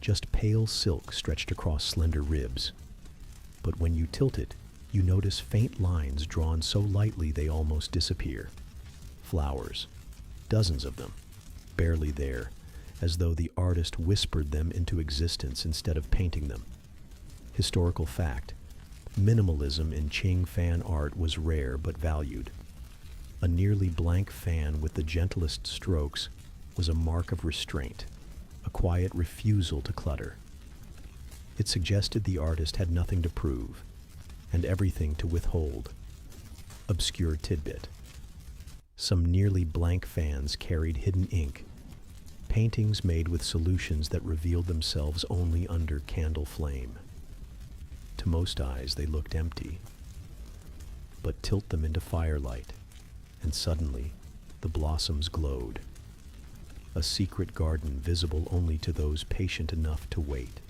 Just pale silk stretched across slender ribs. But when you tilt it, you notice faint lines drawn so lightly they almost disappear. Flowers, dozens of them, barely there, as though the artist whispered them into existence instead of painting them. Historical fact: minimalism in Qing fan art was rare but valued. A nearly blank fan with the gentlest strokes was a mark of restraint, a quiet refusal to clutter. It suggested the artist had nothing to prove, and everything to withhold. Obscure tidbit: some nearly blank fans carried hidden ink, paintings made with solutions that revealed themselves only under candle flame. To most eyes they looked empty, but tilt them into firelight, and suddenly the blossoms glowed. A secret garden visible only to those patient enough to wait.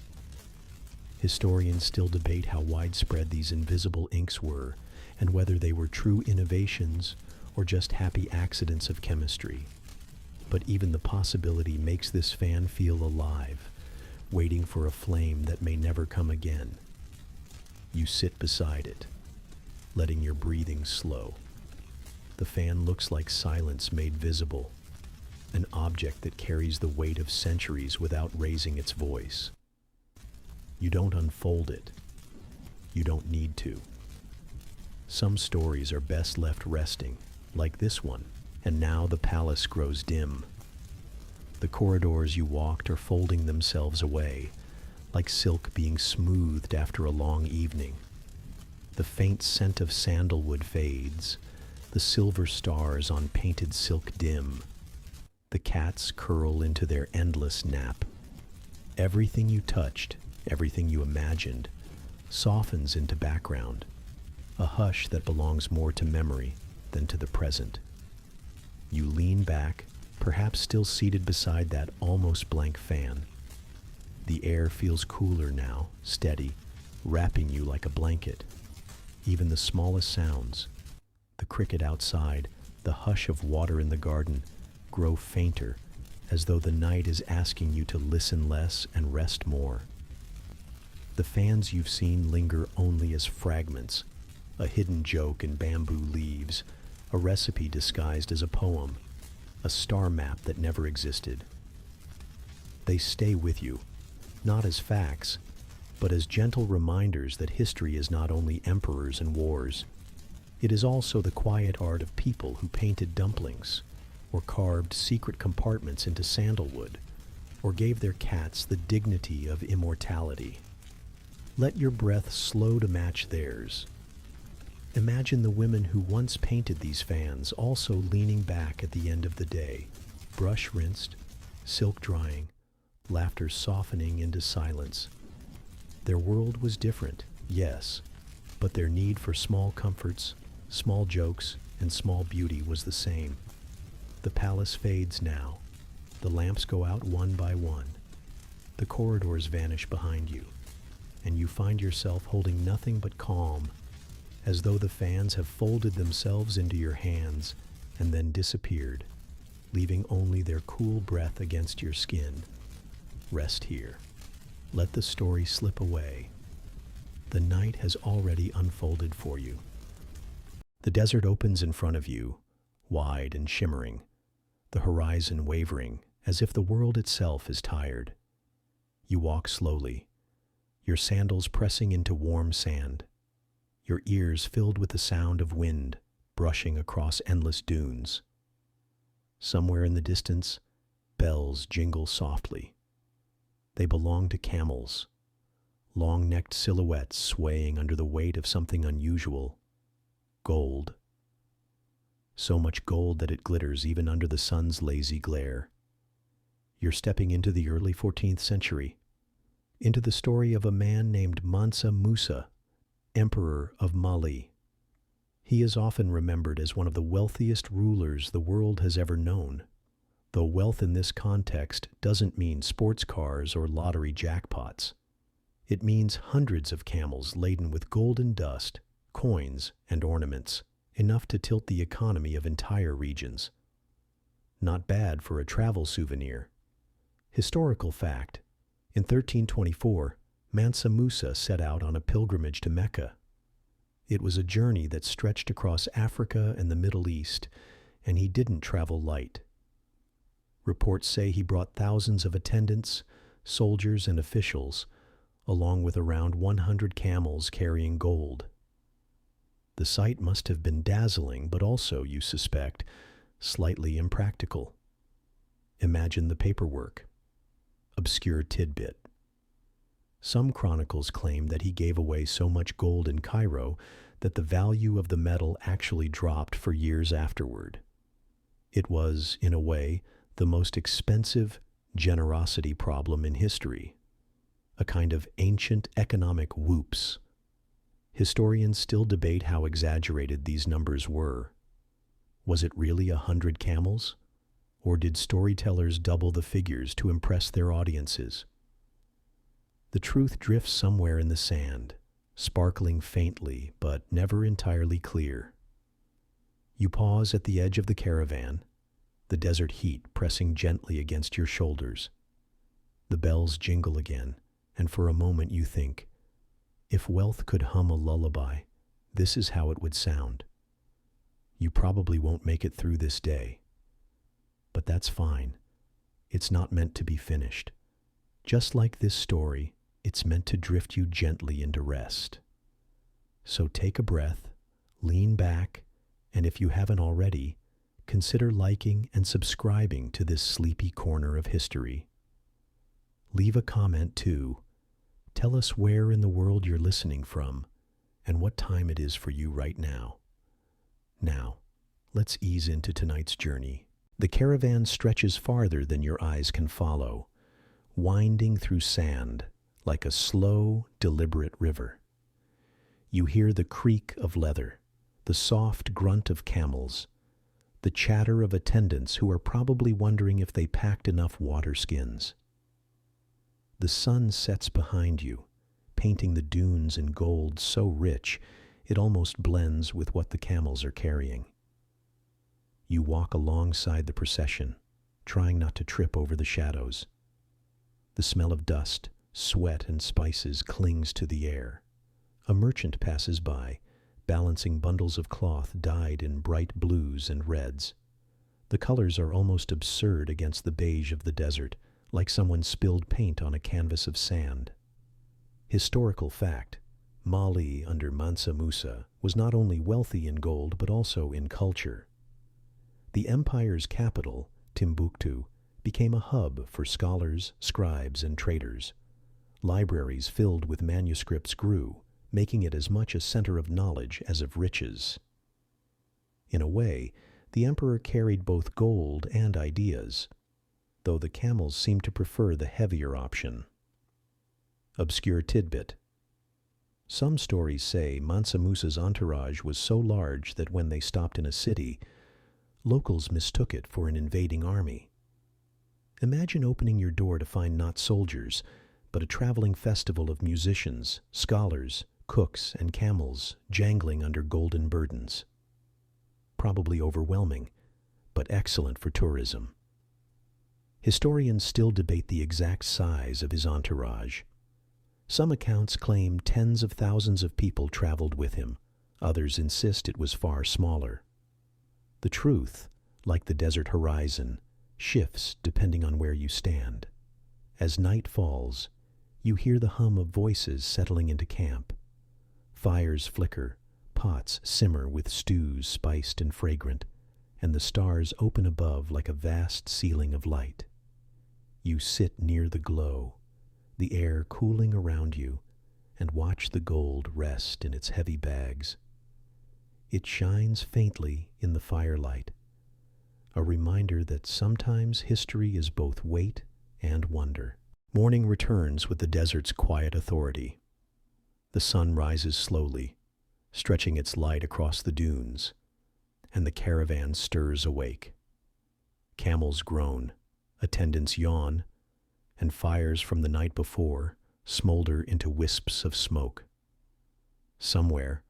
Historians still debate how widespread these invisible inks were, and whether they were true innovations or just happy accidents of chemistry. But even the possibility makes this fan feel alive, waiting for a flame that may never come again. You sit beside it, letting your breathing slow. The fan looks like silence made visible, an object that carries the weight of centuries without raising its voice. You don't unfold it. You don't need to. Some stories are best left resting, like this one, and now the palace grows dim. The corridors you walked are folding themselves away, like silk being smoothed after a long evening. The faint scent of sandalwood fades, the silver stars on painted silk dim. The cats curl into their endless nap. Everything you touched, everything you imagined, softens into background, a hush that belongs more to memory than to the present. You lean back, perhaps still seated beside that almost blank fan. The air feels cooler now, steady, wrapping you like a blanket. Even the smallest sounds, the cricket outside, the hush of water in the garden, grow fainter, as though the night is asking you to listen less and rest more. The fans you've seen linger only as fragments, a hidden joke in bamboo leaves, a recipe disguised as a poem, a star map that never existed. They stay with you, not as facts, but as gentle reminders that history is not only emperors and wars. It is also the quiet art of people who painted dumplings, or carved secret compartments into sandalwood, or gave their cats the dignity of immortality. Let your breath slow to match theirs. Imagine the women who once painted these fans also leaning back at the end of the day, brush rinsed, silk drying, laughter softening into silence. Their world was different, yes, but their need for small comforts, small jokes, and small beauty was the same. The palace fades now. The lamps go out one by one. The corridors vanish behind you, and you find yourself holding nothing but calm, as though the fans have folded themselves into your hands and then disappeared, leaving only their cool breath against your skin. Rest here. Let the story slip away. The night has already unfolded for you. The desert opens in front of you, wide and shimmering, the horizon wavering as if the world itself is tired. You walk slowly, your sandals pressing into warm sand, your ears filled with the sound of wind brushing across endless dunes. Somewhere in the distance, bells jingle softly. They belong to camels, long-necked silhouettes swaying under the weight of something unusual, gold. So much gold that it glitters even under the sun's lazy glare. You're stepping into the early 14th century, into the story of a man named Mansa Musa, Emperor of Mali. He is often remembered as one of the wealthiest rulers the world has ever known, though wealth in this context doesn't mean sports cars or lottery jackpots. It means hundreds of camels laden with golden dust, coins, and ornaments, enough to tilt the economy of entire regions. Not bad for a travel souvenir. Historical fact: in 1324, Mansa Musa set out on a pilgrimage to Mecca. It was a journey that stretched across Africa and the Middle East, and he didn't travel light. Reports say he brought thousands of attendants, soldiers, and officials, along with around 100 camels carrying gold. The sight must have been dazzling, but also, you suspect, slightly impractical. Imagine the paperwork. Obscure tidbit. Some chronicles claim that he gave away so much gold in Cairo that the value of the metal actually dropped for years afterward. It was, in a way, the most expensive generosity problem in history, a kind of ancient economic whoops. Historians still debate how exaggerated these numbers were. Was it really 100 camels? Or did storytellers double the figures to impress their audiences? The truth drifts somewhere in the sand, sparkling faintly but never entirely clear. You pause at the edge of the caravan, the desert heat pressing gently against your shoulders. The bells jingle again, and for a moment you think, if wealth could hum a lullaby, this is how it would sound. You probably won't make it through this day. But that's fine. It's not meant to be finished. Just like this story, it's meant to drift you gently into rest. So take a breath, lean back, and if you haven't already, consider liking and subscribing to this sleepy corner of history. Leave a comment too. Tell us where in the world you're listening from and what time it is for you right now. Now, let's ease into tonight's journey. The caravan stretches farther than your eyes can follow, winding through sand like a slow, deliberate river. You hear the creak of leather, the soft grunt of camels, the chatter of attendants who are probably wondering if they packed enough water skins. The sun sets behind you, painting the dunes in gold so rich it almost blends with what the camels are carrying. You walk alongside the procession, trying not to trip over the shadows. The smell of dust, sweat, and spices clings to the air. A merchant passes by, balancing bundles of cloth dyed in bright blues and reds. The colors are almost absurd against the beige of the desert, like someone spilled paint on a canvas of sand. Historical fact: Mali under Mansa Musa was not only wealthy in gold but also in culture. The empire's capital, Timbuktu, became a hub for scholars, scribes, and traders. Libraries filled with manuscripts grew, making it as much a center of knowledge as of riches. In a way, the emperor carried both gold and ideas, though the camels seemed to prefer the heavier option. Obscure tidbit. Some stories say Mansa Musa's entourage was so large that when they stopped in a city, locals mistook it for an invading army. Imagine opening your door to find not soldiers, but a traveling festival of musicians, scholars, cooks, and camels jangling under golden burdens. Probably overwhelming, but excellent for tourism. Historians still debate the exact size of his entourage. Some accounts claim tens of thousands of people traveled with him. Others insist it was far smaller. The truth, like the desert horizon, shifts depending on where you stand. As night falls, you hear the hum of voices settling into camp. Fires flicker, pots simmer with stews spiced and fragrant, and the stars open above like a vast ceiling of light. You sit near the glow, the air cooling around you, and watch the gold rest in its heavy bags. It shines faintly in the firelight, a reminder that sometimes history is both weight and wonder. Morning returns with the desert's quiet authority. The sun rises slowly, stretching its light across the dunes, and the caravan stirs awake. Camels groan, attendants yawn, and fires from the night before smolder into wisps of smoke. Somewhere,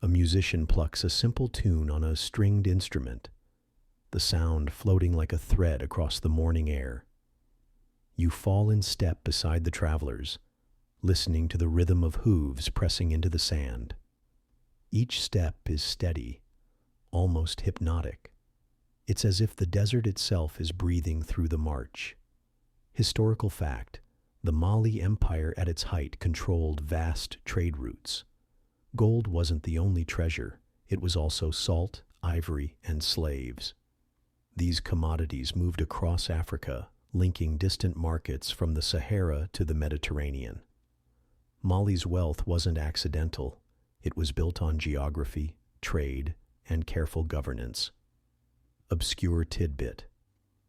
a musician plucks a simple tune on a stringed instrument, the sound floating like a thread across the morning air. You fall in step beside the travelers, listening to the rhythm of hooves pressing into the sand. Each step is steady, almost hypnotic. It's as if the desert itself is breathing through the march. Historical fact: the Mali Empire at its height controlled vast trade routes. Gold wasn't the only treasure, it was also salt, ivory, and slaves. These commodities moved across Africa, linking distant markets from the Sahara to the Mediterranean. Mali's wealth wasn't accidental. It was built on geography, trade, and careful governance. Obscure tidbit.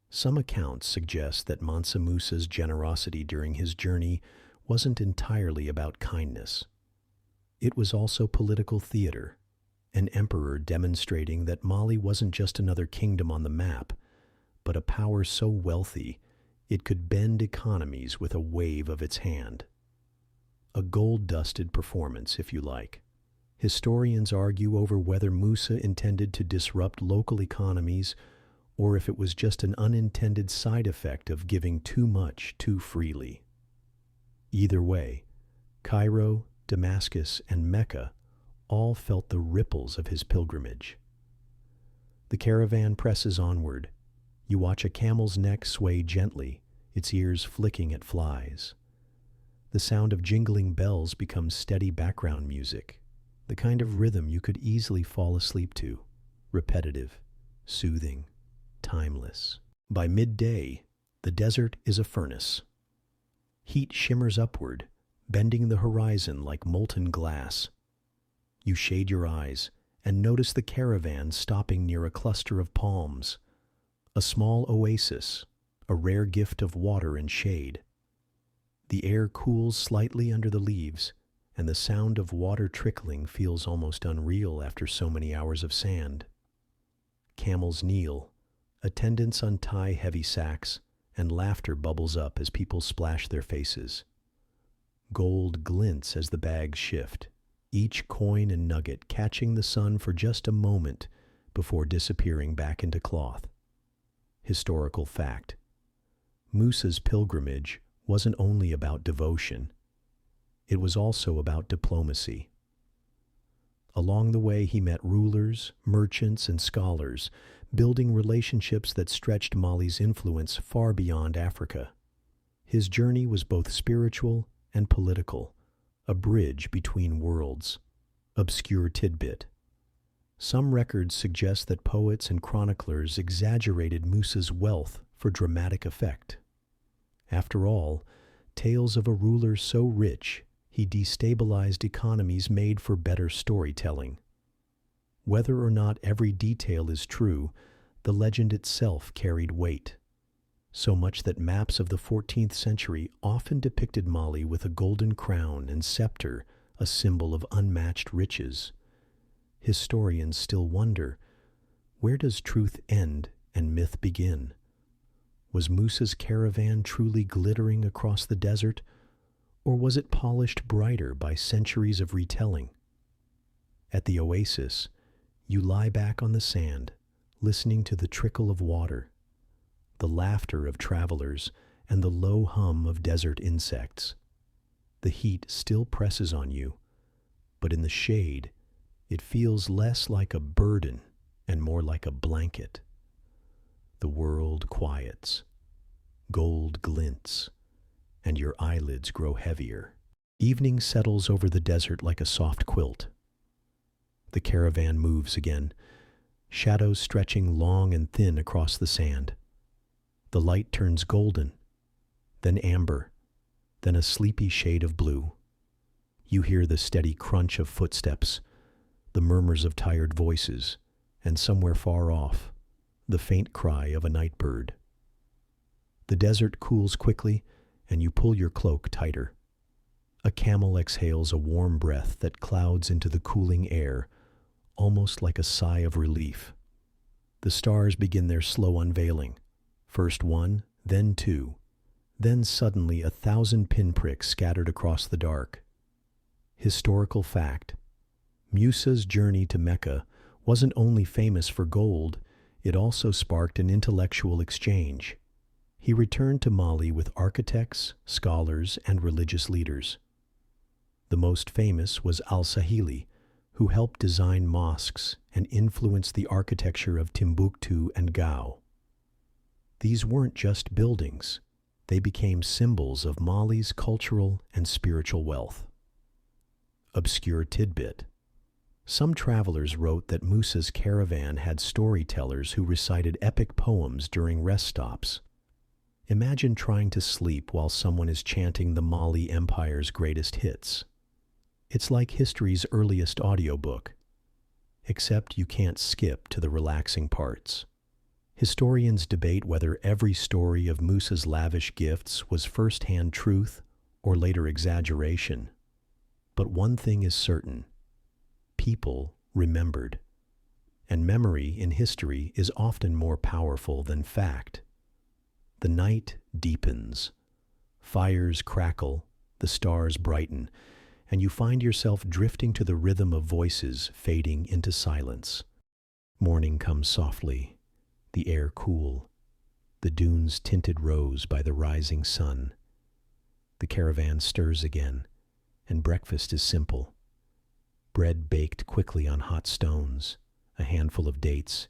Some accounts suggest that Mansa Musa's generosity during his journey wasn't entirely about kindness. It was also political theater, an emperor demonstrating that Mali wasn't just another kingdom on the map, but a power so wealthy it could bend economies with a wave of its hand. A gold-dusted performance, if you like. Historians argue over whether Musa intended to disrupt local economies or if it was just an unintended side effect of giving too much too freely. Either way, Cairo, Damascus, and Mecca all felt the ripples of his pilgrimage. The caravan presses onward, You watch a camel's neck sway gently, its ears flicking at flies. The sound of jingling bells becomes steady background music, the kind of rhythm you could easily fall asleep to, repetitive, soothing, timeless. By midday, the desert is a furnace. Heat shimmers upward, bending the horizon like molten glass. You shade your eyes and notice the caravan stopping near a cluster of palms, a small oasis, a rare gift of water and shade. The air cools slightly under the leaves, and the sound of water trickling feels almost unreal after so many hours of sand. Camels kneel, attendants untie heavy sacks, and laughter bubbles up as people splash their faces. Gold glints as the bags shift, each coin and nugget catching the sun for just a moment before disappearing back into cloth. Historical fact: Musa's pilgrimage wasn't only about devotion, it was also about diplomacy. Along the way, he met rulers, merchants, and scholars, building relationships that stretched Mali's influence far beyond Africa. His journey was both spiritual and political, a bridge between worlds. Obscure tidbit: some records suggest that poets and chroniclers exaggerated Musa's wealth for dramatic effect. After all, tales of a ruler so rich he destabilized economies made for better storytelling. Whether or not every detail is true, the legend itself carried weight. So much that maps of the 14th century often depicted Mali with a golden crown and scepter, a symbol of unmatched riches. Historians still wonder, where does truth end and myth begin? Was Musa's caravan truly glittering across the desert, or was it polished brighter by centuries of retelling? At the oasis, you lie back on the sand, listening to the trickle of water, the laughter of travelers, and the low hum of desert insects. The heat still presses on you, but in the shade, it feels less like a burden and more like a blanket. The world quiets, gold glints, and your eyelids grow heavier. Evening settles over the desert like a soft quilt. The caravan moves again, shadows stretching long and thin across the sand. The light turns golden, then amber, then a sleepy shade of blue. You hear the steady crunch of footsteps, the murmurs of tired voices, and somewhere far off, the faint cry of a night bird. The desert cools quickly, and you pull your cloak tighter. A camel exhales a warm breath that clouds into the cooling air, almost like a sigh of relief. The stars begin their slow unveiling. First one, then two, then suddenly 1,000 pinpricks scattered across the dark. Historical fact: Musa's journey to Mecca wasn't only famous for gold, it also sparked an intellectual exchange. He returned to Mali with architects, scholars, and religious leaders. The most famous was al-Sahili, who helped design mosques and influence the architecture of Timbuktu and Gao. These weren't just buildings, they became symbols of Mali's cultural and spiritual wealth. Obscure tidbit: some travelers wrote that Musa's caravan had storytellers who recited epic poems during rest stops. Imagine trying to sleep while someone is chanting the Mali Empire's greatest hits. It's like history's earliest audiobook, except you can't skip to the relaxing parts. Historians debate whether every story of Musa's lavish gifts was first-hand truth or later exaggeration. But one thing is certain: people remembered. And memory in history is often more powerful than fact. The night deepens. Fires crackle, the stars brighten, and you find yourself drifting to the rhythm of voices fading into silence. Morning comes softly, the air cool, the dunes tinted rose by the rising sun. The caravan stirs again, and breakfast is simple. Bread baked quickly on hot stones, a handful of dates,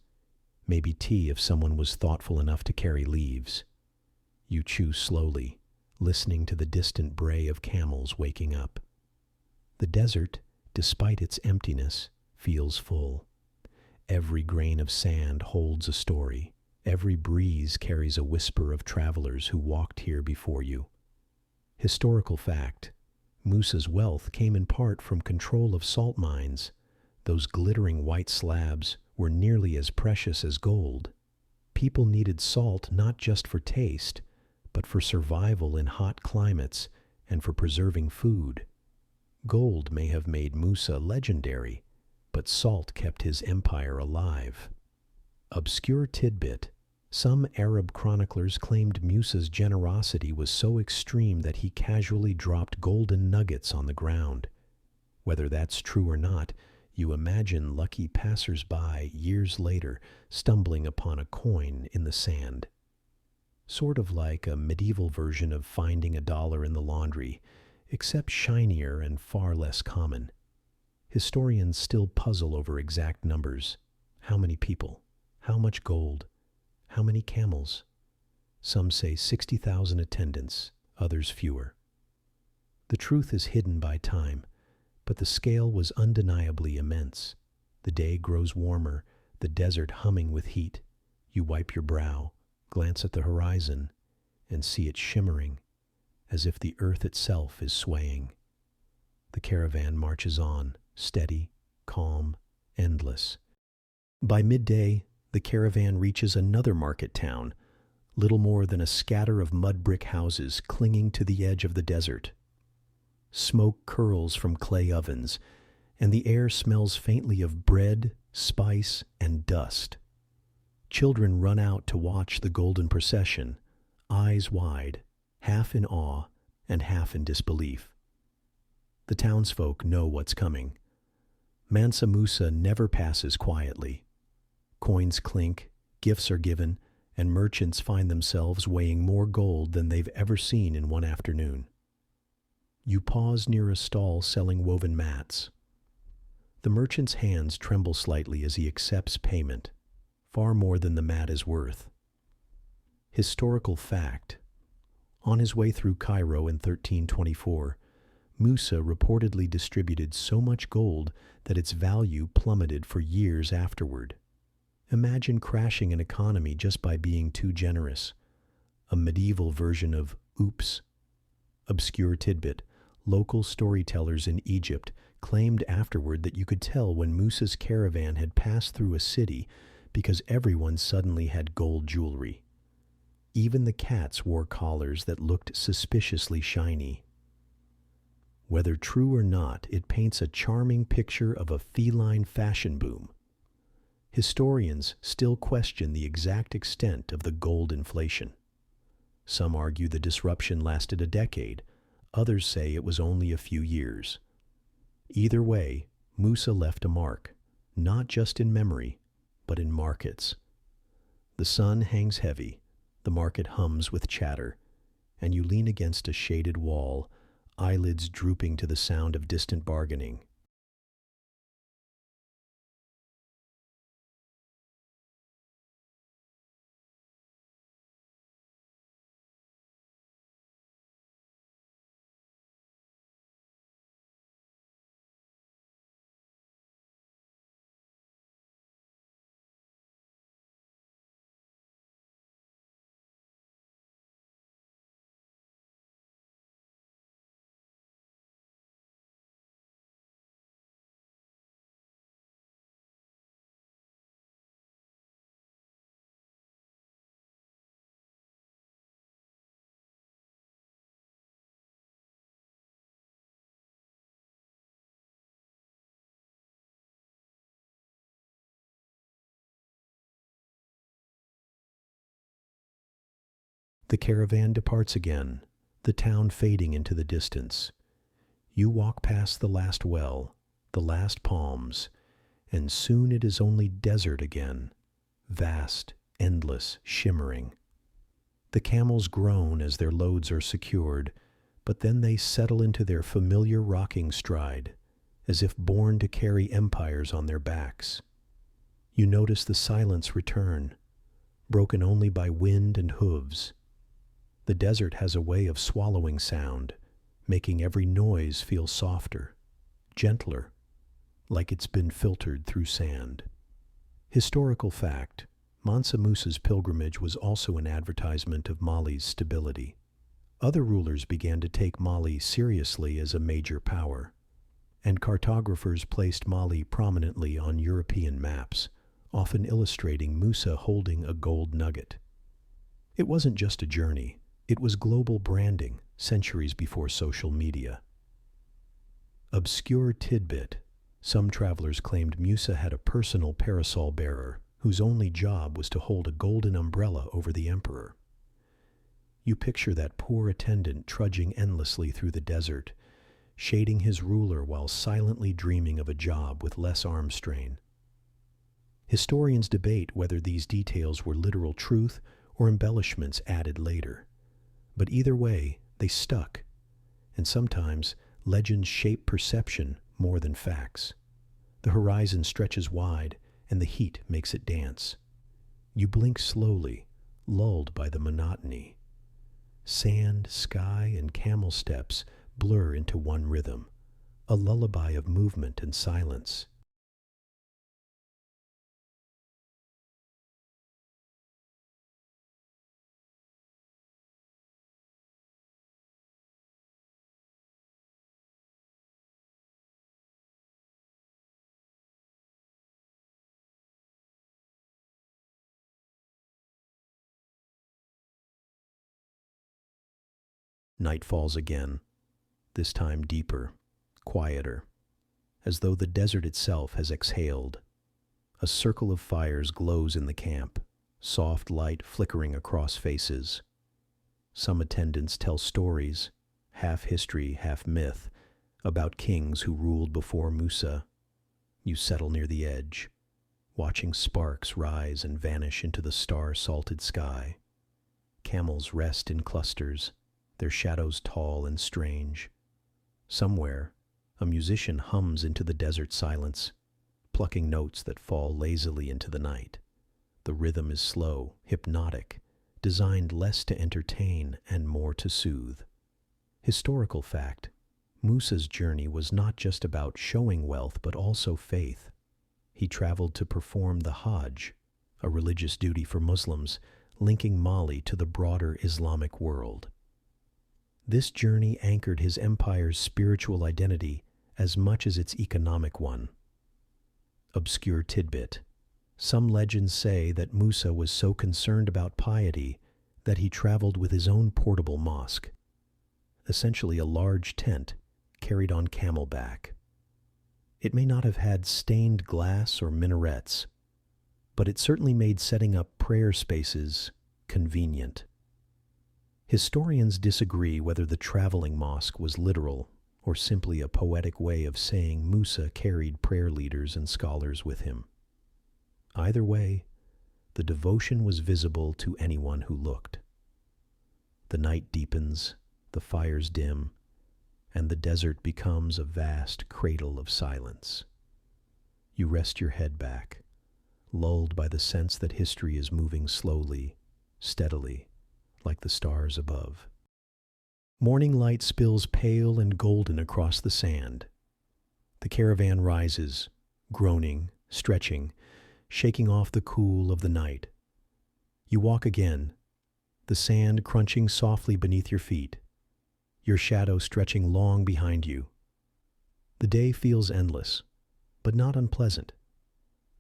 Maybe tea if someone was thoughtful enough to carry leaves. You chew slowly, listening to the distant bray of camels waking up. The desert, despite its emptiness, feels full. Every grain of sand holds a story. Every breeze carries a whisper of travelers who walked here before you. Historical fact: Musa's wealth came in part from control of salt mines. Those glittering white slabs were nearly as precious as gold. People needed salt not just for taste, but for survival in hot climates and for preserving food. Gold may have made Musa legendary, but salt kept his empire alive. Obscure tidbit: some Arab chroniclers claimed Musa's generosity was so extreme that he casually dropped golden nuggets on the ground. Whether that's true or not, you imagine lucky passers-by years later stumbling upon a coin in the sand. Sort of like a medieval version of finding a dollar in the laundry, except shinier and far less common. Historians still puzzle over exact numbers. How many people? How much gold? How many camels? Some say 60,000 attendants, others fewer. The truth is hidden by time, but the scale was undeniably immense. The day grows warmer, the desert humming with heat. You wipe your brow, glance at the horizon, and see it shimmering, as if the earth itself is swaying. The caravan marches on, steady, calm, endless. By midday, the caravan reaches another market town, little more than a scatter of mud brick houses clinging to the edge of the desert. Smoke curls from clay ovens, and the air smells faintly of bread, spice, and dust. Children run out to watch the golden procession, eyes wide, half in awe and half in disbelief. The townsfolk know what's coming. Mansa Musa never passes quietly. Coins clink, gifts are given, and merchants find themselves weighing more gold than they've ever seen in one afternoon. You pause near a stall selling woven mats. The merchant's hands tremble slightly as he accepts payment, far more than the mat is worth. Historical fact: on his way through Cairo in 1324, Musa reportedly distributed so much gold that its value plummeted for years afterward. Imagine crashing an economy just by being too generous. A medieval version of oops. Obscure tidbit: local storytellers in Egypt claimed afterward that you could tell when Musa's caravan had passed through a city because everyone suddenly had gold jewelry. Even the cats wore collars that looked suspiciously shiny. Whether true or not, it paints a charming picture of a feline fashion boom. Historians still question the exact extent of the gold inflation. Some argue the disruption lasted a decade. Others say it was only a few years. Either way, Musa left a mark, not just in memory, but in markets. The sun hangs heavy, the market hums with chatter, and you lean against a shaded wall, eyelids drooping to the sound of distant bargaining. The caravan departs again, the town fading into the distance. You walk past the last well, the last palms, and soon it is only desert again, vast, endless, shimmering. The camels groan as their loads are secured, but then they settle into their familiar rocking stride, as if born to carry empires on their backs. You notice the silence return, broken only by wind and hooves. The desert has a way of swallowing sound, making every noise feel softer, gentler, like it's been filtered through sand. Historical fact: Mansa Musa's pilgrimage was also an advertisement of Mali's stability. Other rulers began to take Mali seriously as a major power, and cartographers placed Mali prominently on European maps, often illustrating Musa holding a gold nugget. It wasn't just a journey, it was global branding, centuries before social media. Obscure tidbit: some travelers claimed Musa had a personal parasol bearer whose only job was to hold a golden umbrella over the emperor. You picture that poor attendant trudging endlessly through the desert, shading his ruler while silently dreaming of a job with less arm strain. Historians debate whether these details were literal truth or embellishments added later. But either way, they stuck, and sometimes legends shape perception more than facts. The horizon stretches wide, and the heat makes it dance. You blink slowly, lulled by the monotony. Sand, sky, and camel steps blur into one rhythm, a lullaby of movement and silence. Night falls again, this time deeper, quieter, as though the desert itself has exhaled. A circle of fires glows in the camp, soft light flickering across faces. Some attendants tell stories, half history, half myth, about kings who ruled before Musa. You settle near the edge, watching sparks rise and vanish into the star-salted sky. Camels rest in clusters, their shadows tall and strange. Somewhere, a musician hums into the desert silence, plucking notes that fall lazily into the night. The rhythm is slow, hypnotic, designed less to entertain and more to soothe. Historical fact: Musa's journey was not just about showing wealth but also faith. He traveled to perform the Hajj, a religious duty for Muslims, linking Mali to the broader Islamic world. This journey anchored his empire's spiritual identity as much as its economic one. Obscure tidbit: some legends say that Musa was so concerned about piety that he traveled with his own portable mosque, essentially a large tent carried on camelback. It may not have had stained glass or minarets, but it certainly made setting up prayer spaces convenient. Historians disagree whether the traveling mosque was literal or simply a poetic way of saying Musa carried prayer leaders and scholars with him. Either way, the devotion was visible to anyone who looked. The night deepens, the fires dim, and the desert becomes a vast cradle of silence. You rest your head back, lulled by the sense that history is moving slowly, steadily, like the stars above. Morning light spills pale and golden across the sand. The caravan rises, groaning, stretching, shaking off the cool of the night. You walk again, the sand crunching softly beneath your feet, your shadow stretching long behind you. The day feels endless, but not unpleasant.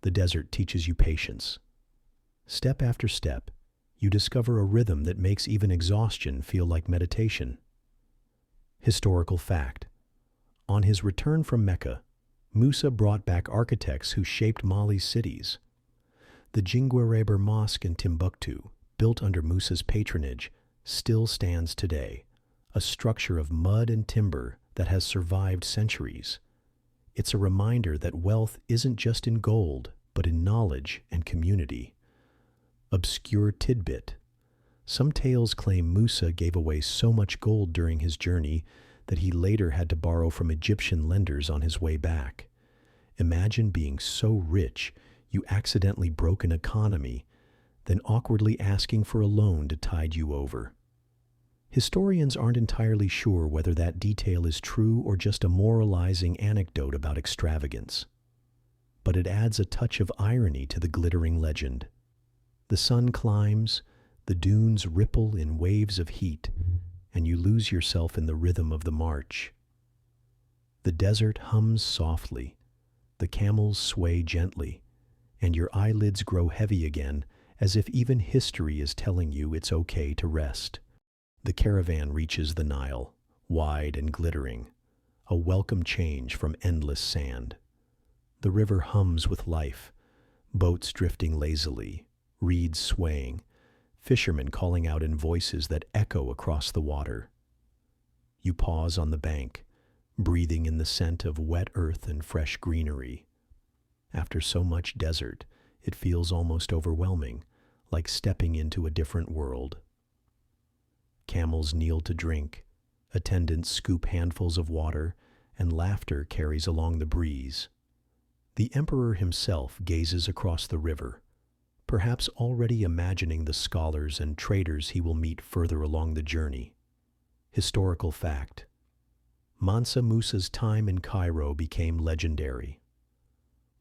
The desert teaches you patience. Step after step, you discover a rhythm that makes even exhaustion feel like meditation. Historical fact: on his return from Mecca, Musa brought back architects who shaped Mali's cities. The Jingwereber Mosque in Timbuktu, built under Musa's patronage, still stands today, a structure of mud and timber that has survived centuries. It's a reminder that wealth isn't just in gold, but in knowledge and community. Obscure tidbit: some tales claim Musa gave away so much gold during his journey that he later had to borrow from Egyptian lenders on his way back. Imagine being so rich You accidentally broke an economy, then awkwardly asking for a loan to tide you over. Historians aren't entirely sure whether that detail is true or just a moralizing anecdote about extravagance. But it adds a touch of irony to the glittering legend. The sun climbs, the dunes ripple in waves of heat, and you lose yourself in the rhythm of the march. The desert hums softly, the camels sway gently, and your eyelids grow heavy again, as if even history is telling you it's okay to rest. The caravan reaches the Nile, wide and glittering, a welcome change from endless sand. The river hums with life, boats drifting lazily, reeds swaying, fishermen calling out in voices that echo across the water. You pause on the bank, breathing in the scent of wet earth and fresh greenery. After so much desert, it feels almost overwhelming, like stepping into a different world. Camels kneel to drink, attendants scoop handfuls of water, and laughter carries along the breeze. The emperor himself gazes across the river, perhaps already imagining the scholars and traders he will meet further along the journey. Historical fact: Mansa Musa's time in Cairo became legendary.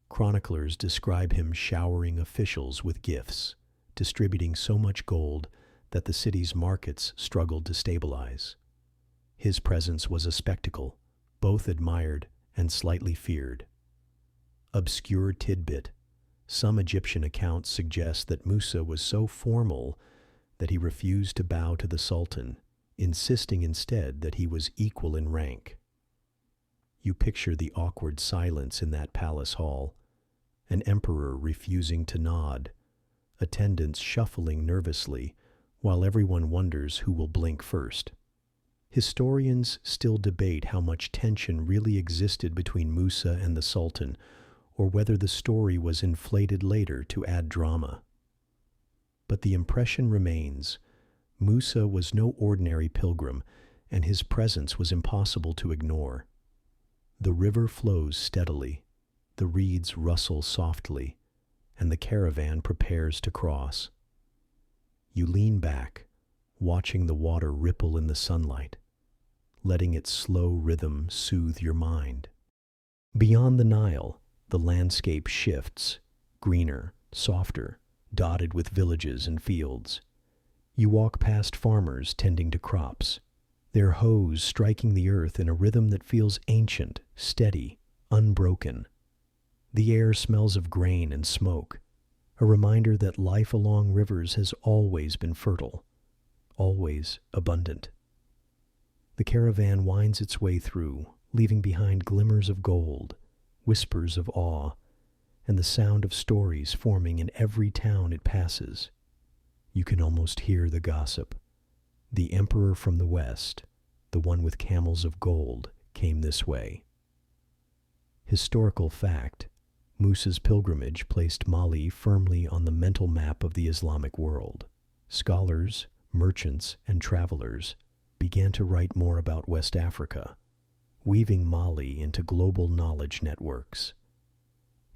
Chroniclers describe him showering officials with gifts, distributing so much gold that the city's markets struggled to stabilize. His presence was a spectacle, both admired and slightly feared. Obscure tidbit: some Egyptian accounts suggest that Musa was so formal that he refused to bow to the Sultan, insisting instead that he was equal in rank. You picture the awkward silence in that palace hall, an emperor refusing to nod, attendants shuffling nervously, while everyone wonders who will blink first. Historians still debate how much tension really existed between Musa and the Sultan, or whether the story was inflated later to add drama. But the impression remains: Musa was no ordinary pilgrim, and his presence was impossible to ignore. The river flows steadily, the reeds rustle softly, and the caravan prepares to cross. You lean back, watching the water ripple in the sunlight, letting its slow rhythm soothe your mind. Beyond the Nile, the landscape shifts, greener, softer, dotted with villages and fields. You walk past farmers tending to crops, their hoes striking the earth in a rhythm that feels ancient, steady, unbroken. The air smells of grain and smoke, a reminder that life along rivers has always been fertile, always abundant. The caravan winds its way through, leaving behind glimmers of gold, whispers of awe, and the sound of stories forming in every town it passes. You can almost hear the gossip. The emperor from the west, the one with camels of gold, came this way. Historical fact: Musa's pilgrimage placed Mali firmly on the mental map of the Islamic world. Scholars, merchants, and travelers began to write more about West Africa, weaving Mali into global knowledge networks.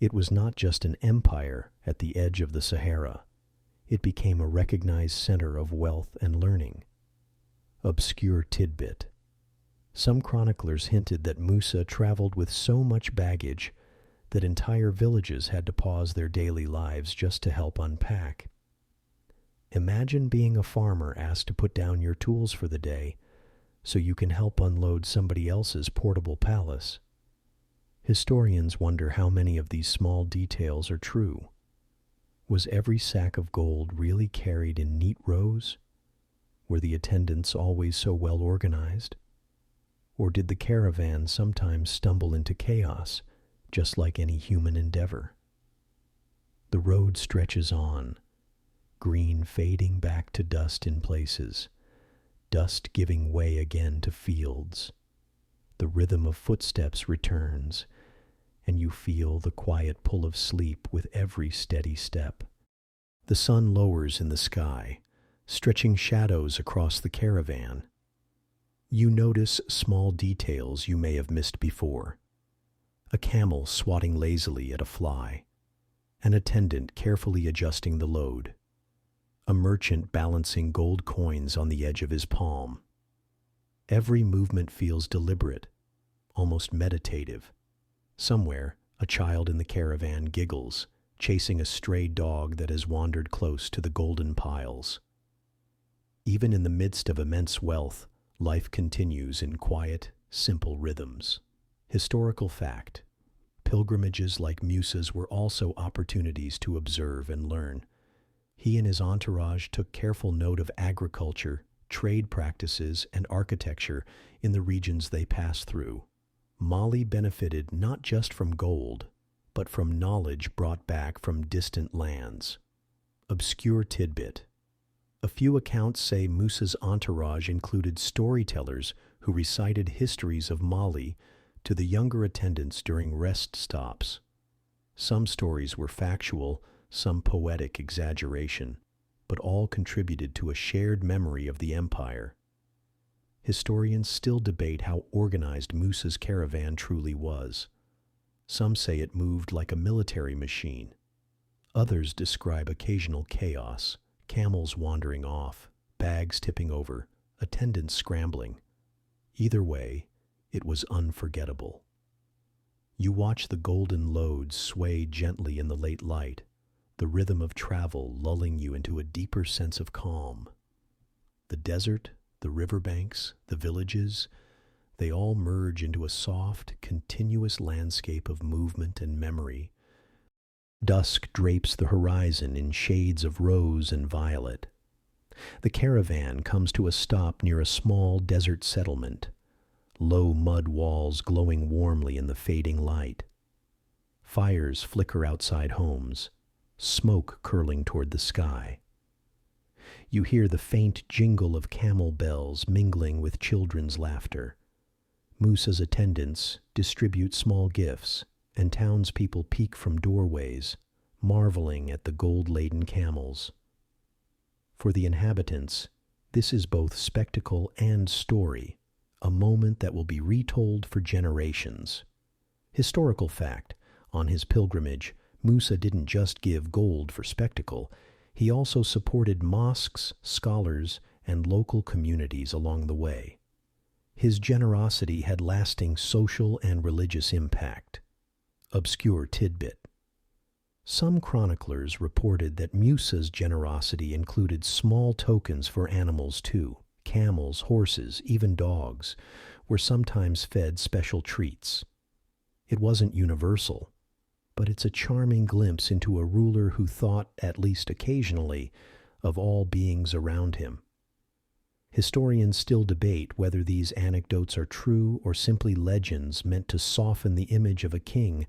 It was not just an empire at the edge of the Sahara. It became a recognized center of wealth and learning. Obscure tidbit: some chroniclers hinted that Musa traveled with so much baggage that entire villages had to pause their daily lives just to help unpack. Imagine being a farmer asked to put down your tools for the day so you can help unload somebody else's portable palace. Historians wonder how many of these small details are true. Was every sack of gold really carried in neat rows? Were the attendants always so well organized? Or did the caravan sometimes stumble into chaos, just like any human endeavor? The road stretches on, green fading back to dust in places, dust giving way again to fields. The rhythm of footsteps returns, and you feel the quiet pull of sleep with every steady step. The sun lowers in the sky, stretching shadows across the caravan. You notice small details you may have missed before: a camel swatting lazily at a fly, an attendant carefully adjusting the load, a merchant balancing gold coins on the edge of his palm. Every movement feels deliberate, almost meditative. Somewhere, a child in the caravan giggles, chasing a stray dog that has wandered close to the golden piles. Even in the midst of immense wealth, life continues in quiet, simple rhythms. Historical fact: pilgrimages like Musa's were also opportunities to observe and learn. He and his entourage took careful note of agriculture, trade practices, and architecture in the regions they passed through. Mali benefited not just from gold, but from knowledge brought back from distant lands. Obscure tidbit: a few accounts say Musa's entourage included storytellers who recited histories of Mali to the younger attendants during rest stops. Some stories were factual, some poetic exaggeration, but all contributed to a shared memory of the empire. Historians still debate how organized Musa's caravan truly was. Some say it moved like a military machine. Others describe occasional chaos, camels wandering off, bags tipping over, attendants scrambling. Either way, it was unforgettable. You watch the golden loads sway gently in the late light, the rhythm of travel lulling you into a deeper sense of calm. The desert, the riverbanks, the villages, they all merge into a soft, continuous landscape of movement and memory. Dusk drapes the horizon in shades of rose and violet. The caravan comes to a stop near a small desert settlement, low mud walls glowing warmly in the fading light. Fires flicker outside homes, smoke curling toward the sky. You hear the faint jingle of camel bells mingling with children's laughter. Musa's attendants distribute small gifts, and townspeople peek from doorways, marveling at the gold-laden camels. For the inhabitants, this is both spectacle and story, a moment that will be retold for generations. Historical fact: on his pilgrimage, Musa didn't just give gold for spectacle, he also supported mosques, scholars, and local communities along the way. His generosity had lasting social and religious impact. Obscure tidbit: some chroniclers reported that Musa's generosity included small tokens for animals too. Camels, horses, even dogs were sometimes fed special treats. It wasn't universal, but it's a charming glimpse into a ruler who thought, at least occasionally, of all beings around him. Historians still debate whether these anecdotes are true or simply legends meant to soften the image of a king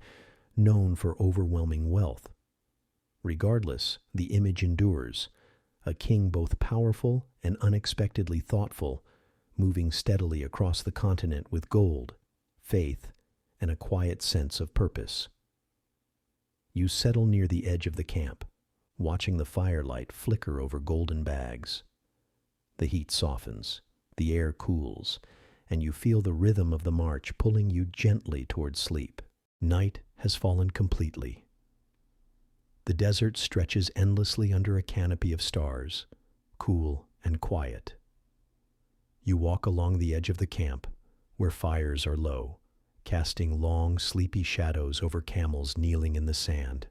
known for overwhelming wealth. Regardless, the image endures: a king both powerful and unexpectedly thoughtful, moving steadily across the continent with gold, faith, and a quiet sense of purpose. You settle near the edge of the camp, watching the firelight flicker over golden bags. The heat softens, the air cools, and you feel the rhythm of the march pulling you gently toward sleep. Night has fallen completely. The desert stretches endlessly under a canopy of stars, cool and quiet. You walk along the edge of the camp, where fires are low, casting long, sleepy shadows over camels kneeling in the sand.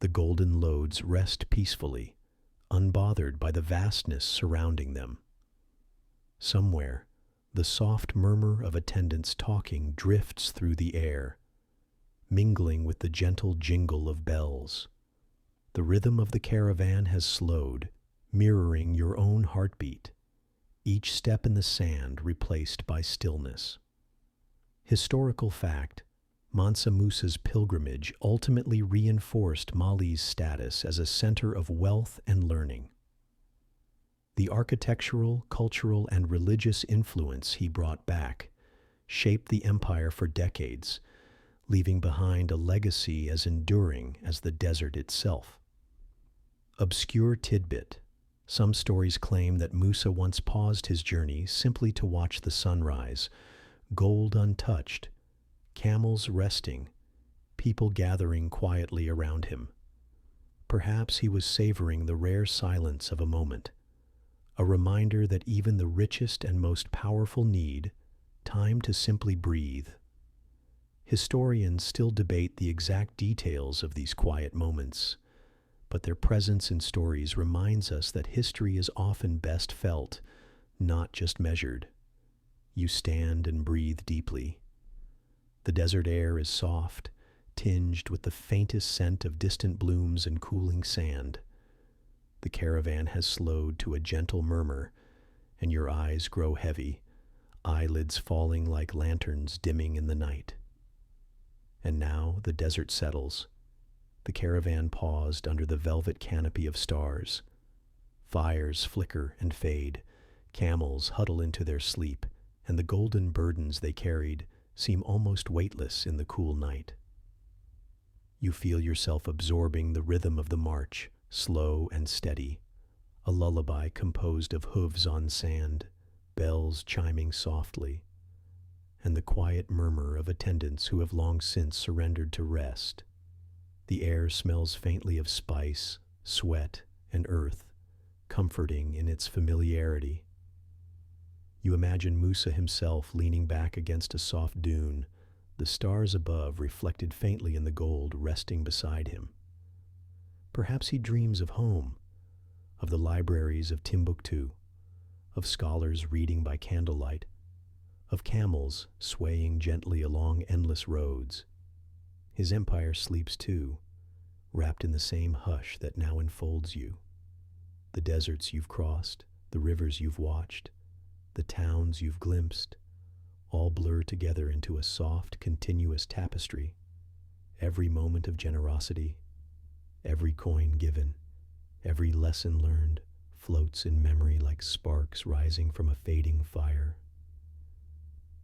The golden loads rest peacefully, unbothered by the vastness surrounding them. Somewhere, the soft murmur of attendants talking drifts through the air, mingling with the gentle jingle of bells. The rhythm of the caravan has slowed, mirroring your own heartbeat, each step in the sand replaced by stillness. Historical fact: Mansa Musa's pilgrimage ultimately reinforced Mali's status as a center of wealth and learning. The architectural, cultural, and religious influence he brought back shaped the empire for decades, leaving behind a legacy as enduring as the desert itself. Obscure tidbit: some stories claim that Musa once paused his journey simply to watch the sunrise, gold untouched, camels resting, people gathering quietly around him. Perhaps he was savoring the rare silence of a moment, a reminder that even the richest and most powerful need time to simply breathe. Historians still debate the exact details of these quiet moments, but their presence in stories reminds us that history is often best felt, not just measured. You stand and breathe deeply. The desert air is soft, tinged with the faintest scent of distant blooms and cooling sand. The caravan has slowed to a gentle murmur, and your eyes grow heavy, eyelids falling like lanterns dimming in the night. And now the desert settles. The caravan paused under the velvet canopy of stars. Fires flicker and fade, camels huddle into their sleep, and the golden burdens they carried seem almost weightless in the cool night. You feel yourself absorbing the rhythm of the march, slow and steady, a lullaby composed of hooves on sand, bells chiming softly, and the quiet murmur of attendants who have long since surrendered to rest. The air smells faintly of spice, sweat, and earth, comforting in its familiarity. You imagine Musa himself leaning back against a soft dune, the stars above reflected faintly in the gold resting beside him. Perhaps he dreams of home, of the libraries of Timbuktu, of scholars reading by candlelight, of camels swaying gently along endless roads. His empire sleeps too, wrapped in the same hush that now enfolds you. The deserts you've crossed, the rivers you've watched, the towns you've glimpsed, all blur together into a soft, continuous tapestry. Every moment of generosity, every coin given, every lesson learned floats in memory like sparks rising from a fading fire.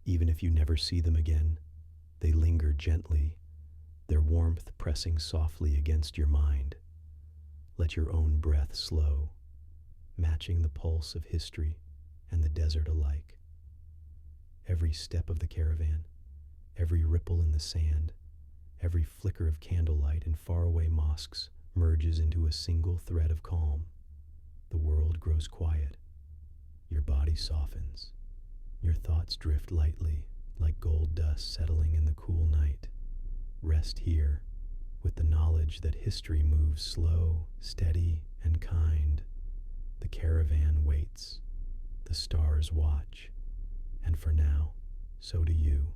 Even if you never see them again, they linger gently, their warmth pressing softly against your mind. Let your own breath slow, matching the pulse of history and the desert alike. Every step of the caravan, every ripple in the sand, every flicker of candlelight in faraway mosques merges into a single thread of calm. The world grows quiet. Your body softens. Your thoughts drift lightly, like gold dust settling in the cool night. Rest here, with the knowledge that history moves slow, steady, and kind. The caravan waits. The stars watch. And for now, so do you.